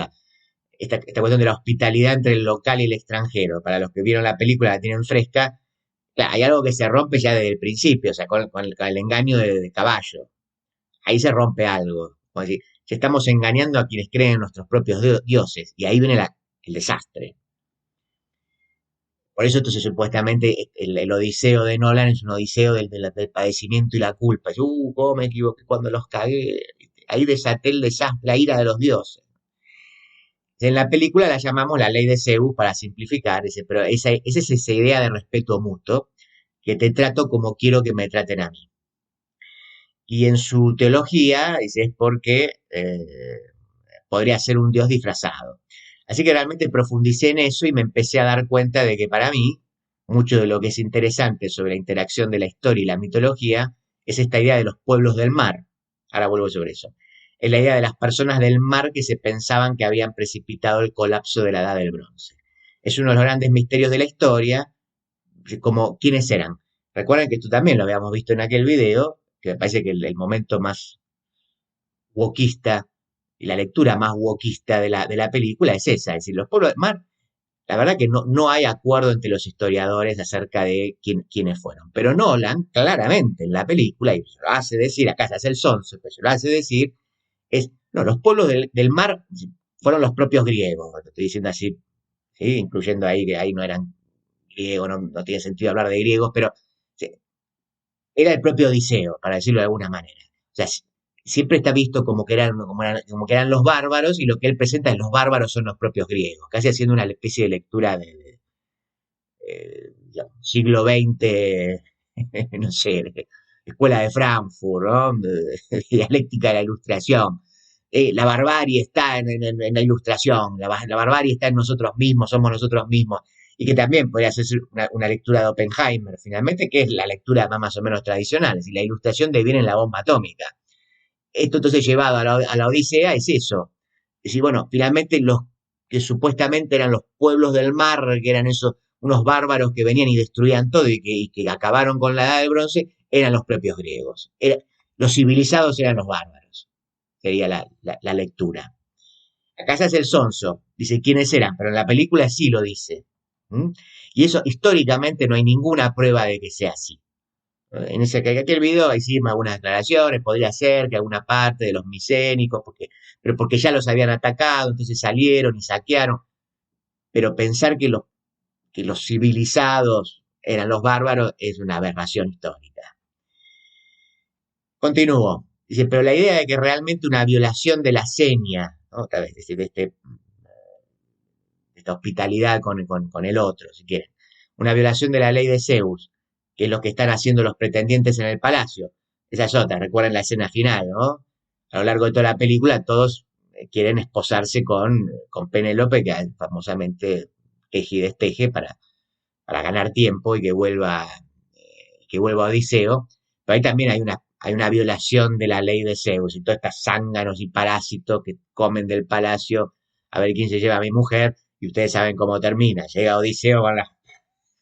S1: esta cuestión de la hospitalidad entre el local y el extranjero. Para los que vieron la película, la tienen fresca, claro, hay algo que se rompe ya desde el principio, o sea, con el engaño de caballo. Ahí se rompe algo. Como decir, ya estamos engañando a quienes creen en nuestros propios dioses, y ahí viene el desastre. Por eso, entonces, supuestamente, el Odiseo de Nolan es un odiseo del padecimiento y la culpa. ¿Cómo me equivoqué cuando los cagué? Ahí desaté el desastre, la ira de los dioses. En la película la llamamos la ley de Zeus para simplificar, pero esa es esa idea de respeto mutuo, que te trato como quiero que me traten a mí. Y en su teología, dice, es porque podría ser un dios disfrazado. Así que realmente profundicé en eso y me empecé a dar cuenta de que para mí, mucho de lo que es interesante sobre la interacción de la historia y la mitología es esta idea de los pueblos del mar. Ahora vuelvo sobre eso. Es la idea de las personas del mar que se pensaban que habían precipitado el colapso de la Edad del Bronce. Es uno de los grandes misterios de la historia, como quiénes eran. Recuerden que esto también lo habíamos visto en aquel video, que me parece que el momento más wokista y la lectura más wokista de la película es esa, es decir, los pueblos del mar, la verdad que no hay acuerdo entre los historiadores acerca de quiénes fueron. Pero Nolan, claramente en la película, y se lo hace decir, acá se hace el sonso, pero se lo hace decir, los pueblos del mar fueron los propios griegos, lo estoy diciendo así, ¿sí? Incluyendo ahí que ahí no eran griegos, no tiene sentido hablar de griegos, pero ¿sí? Era el propio Odiseo, para decirlo de alguna manera. O sea, siempre está visto como que eran los bárbaros, y lo que él presenta es los bárbaros son los propios griegos, casi haciendo una especie de lectura siglo XX, no sé, escuela de Frankfurt, ¿no? Dialéctica de la Ilustración. La barbarie está en la Ilustración, la barbarie está en nosotros mismos, somos nosotros mismos. Y que también podría ser una lectura de Oppenheimer, finalmente, que es la lectura más o menos tradicional, es decir, la Ilustración deviene en la bomba atómica. Esto entonces llevado a la Odisea es eso. Es decir, bueno, finalmente los que supuestamente eran los pueblos del mar, que eran unos bárbaros que venían y destruían todo y que acabaron con la edad del bronce, eran los propios griegos. Los civilizados eran los bárbaros. Sería la lectura. Acá se hace el sonso, dice quiénes eran, pero en la película sí lo dice. Y eso históricamente no hay ninguna prueba de que sea así. En aquel video hicimos algunas declaraciones, podría ser que alguna parte de los micénicos, pero porque ya los habían atacado, entonces salieron y saquearon. Pero pensar que los civilizados eran los bárbaros es una aberración histórica. Continúo. Dice, pero la idea de que realmente una violación de la seña, ¿no? Otra vez, de esta hospitalidad con el otro, si quieren. Una violación de la ley de Zeus, que es lo que están haciendo los pretendientes en el palacio. Esa es otra, recuerden la escena final, ¿no? A lo largo de toda la película todos quieren esposarse con Penélope, que famosamente teje y desteje para ganar tiempo y que vuelva Odiseo. Pero ahí también hay una violación de la ley de Zeus y todos estos zánganos y parásitos que comen del palacio a ver quién se lleva a mi mujer, y ustedes saben cómo termina. Llega Odiseo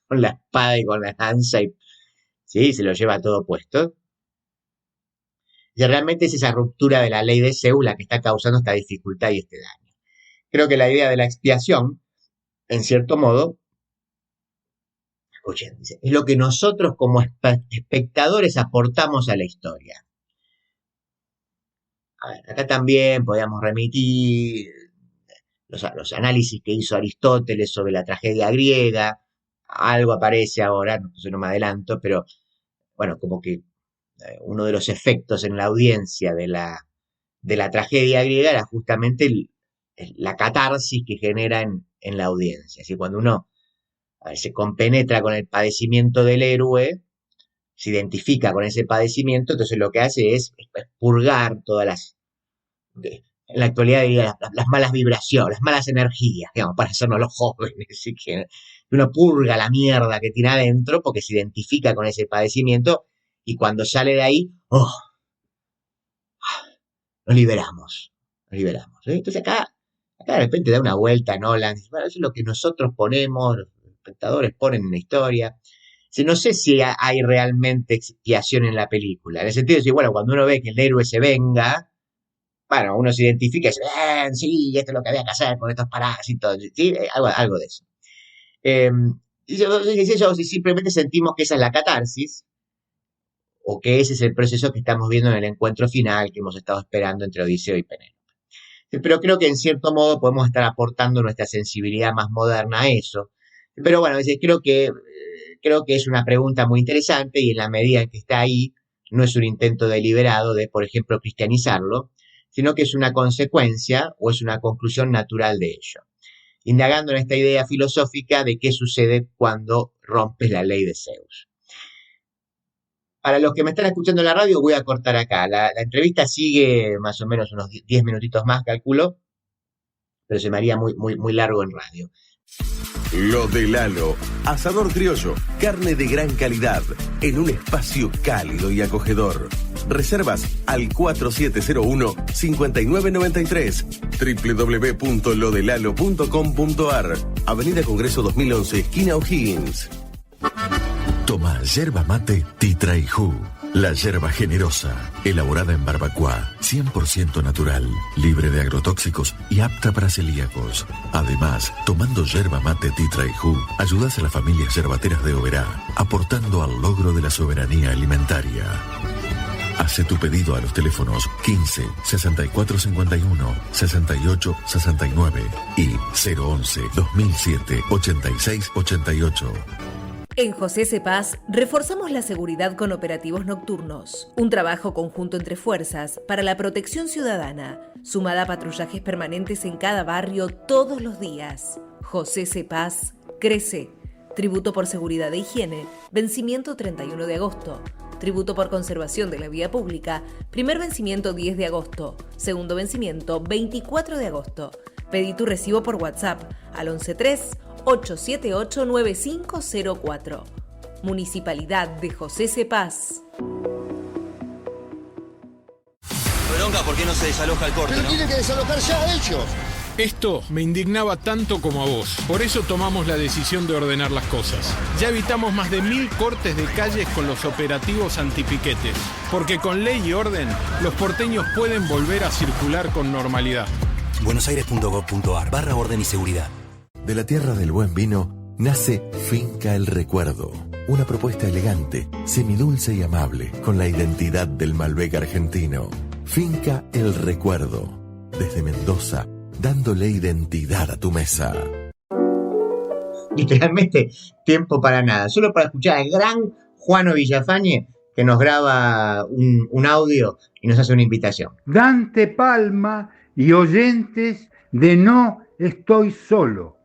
S1: con la espada y con la lanza y ¿sí? Se lo lleva todo puesto. Y realmente es esa ruptura de la ley de Zeus la que está causando esta dificultad y este daño. Creo que la idea de la expiación, en cierto modo, escuchen, dice, es lo que nosotros como espectadores aportamos a la historia. A ver, acá también podríamos remitir los análisis que hizo Aristóteles sobre la tragedia griega. Algo aparece ahora, no me adelanto, pero bueno, como que uno de los efectos en la audiencia de la tragedia griega era justamente la catarsis que genera en la audiencia. Así, cuando uno se compenetra con el padecimiento del héroe, se identifica con ese padecimiento, entonces lo que hace es purgar todas en la actualidad diría las malas vibraciones, las malas energías, digamos, para hacernos los jóvenes. Así que uno purga la mierda que tiene adentro porque se identifica con ese padecimiento y cuando sale de ahí, nos liberamos. Entonces acá de repente da una vuelta Nolan, dice, bueno, eso es lo que nosotros ponemos, los espectadores ponen en la historia. No sé si hay realmente expiación en la película, en el sentido de que, bueno, cuando uno ve que el héroe se venga, bueno, uno se identifica y dice, sí, esto es lo que había que hacer con estos parásitos, ¿sí? Algo de eso. Si simplemente sentimos que esa es la catarsis, o que ese es el proceso que estamos viendo en el encuentro final que hemos estado esperando entre Odiseo y Penélope. Pero creo que en cierto modo podemos estar aportando nuestra sensibilidad más moderna a eso. Pero bueno, creo que es una pregunta muy interesante y en la medida en que está ahí, no es un intento deliberado de, por ejemplo, cristianizarlo, sino que es una consecuencia o es una conclusión natural de ello. Indagando en esta idea filosófica de qué sucede cuando rompes la ley de Zeus. Para los que me están escuchando en la radio, voy a cortar acá. La entrevista sigue más o menos unos 10 minutitos más, calculo, pero se me haría muy largo en radio.
S7: Lo de Lalo, asador criollo, carne de gran calidad, en un espacio cálido y acogedor. Reservas al 4701-5993, www.lodelalo.com.ar, Avenida Congreso 2011, esquina O'Higgins.
S5: Toma yerba mate Titraijú, la yerba generosa, elaborada en barbacoa, 100% natural, libre de agrotóxicos y apta para celíacos. Además, tomando yerba mate Titraijú, ayudas a las familias yerbateras de Oberá, aportando al logro de la soberanía alimentaria. Hace tu pedido a los teléfonos 15 64 51 68 69 y 011 2007 86 88.
S3: En José Cepaz reforzamos la seguridad con operativos nocturnos, un trabajo conjunto entre fuerzas para la protección ciudadana, sumada a patrullajes permanentes en cada barrio todos los días. José Cepaz crece. Tributo por seguridad e higiene, vencimiento 31 de agosto. Tributo por conservación de la vía pública. Primer vencimiento 10 de agosto. Segundo vencimiento 24 de agosto. Pedí tu recibo por WhatsApp al 113-878-9504. Municipalidad de José C. Paz.
S6: Bronca, ¿por qué no se desaloja el corte?
S9: Pero tienen que desalojar ya ellos.
S8: Esto me indignaba tanto como a vos. Por eso tomamos la decisión de ordenar las cosas. Ya evitamos más de 1000 cortes de calles con los operativos antipiquetes. Porque con ley y orden, los porteños pueden volver a circular con normalidad.
S11: buenosaires.gov.ar/orden y seguridad.
S5: De la tierra del buen vino nace Finca El Recuerdo. Una propuesta elegante, semidulce y amable, con la identidad del Malbec argentino. Finca El Recuerdo. Desde Mendoza, dándole identidad a tu mesa.
S1: Literalmente, tiempo para nada. Solo para escuchar al gran Juano Villafañe, que nos graba un audio y nos hace una invitación.
S12: Dante Palma y oyentes de No Estoy Solo.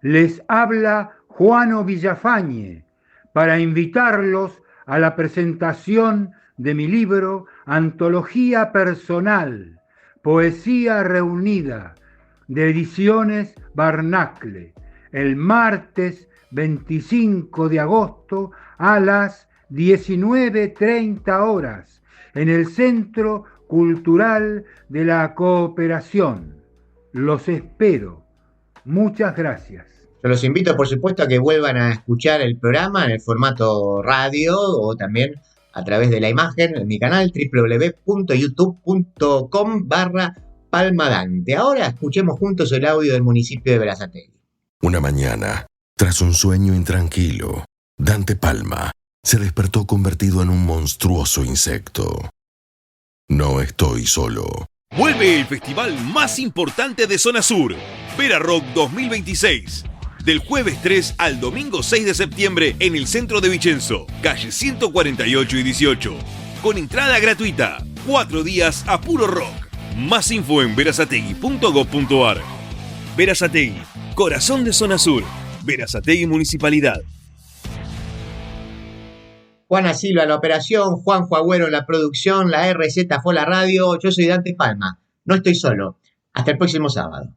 S12: Les habla Juano Villafañe para invitarlos a la presentación de mi libro Antología Personal, Poesía Reunida, de Ediciones Barnacle, el martes 25 de agosto a las 19:30 horas, en el Centro Cultural de la Cooperación. Los espero. Muchas gracias.
S1: Yo los invito, por supuesto, a que vuelvan a escuchar el programa en el formato radio o también a través de la imagen en mi canal www.youtube.com/palmadante. Ahora escuchemos juntos el audio del municipio de Berazategui.
S5: Una mañana, tras un sueño intranquilo, Dante Palma se despertó convertido en un monstruoso insecto. No estoy solo.
S10: Vuelve el festival más importante de Zona Sur, Vera Rock 2026. Del jueves 3 al domingo 6 de septiembre en el centro de Vicenzo, calle 148 y 18. Con entrada gratuita, 4 días a puro rock. Más info en verazategui.gov.ar. Berazategui, corazón de Zona Sur. Berazategui Municipalidad.
S1: Juana Silva en la operación, Juanjo Agüero en la producción, la RZ fue la radio. Yo soy Dante Palma. No estoy solo. Hasta el próximo sábado.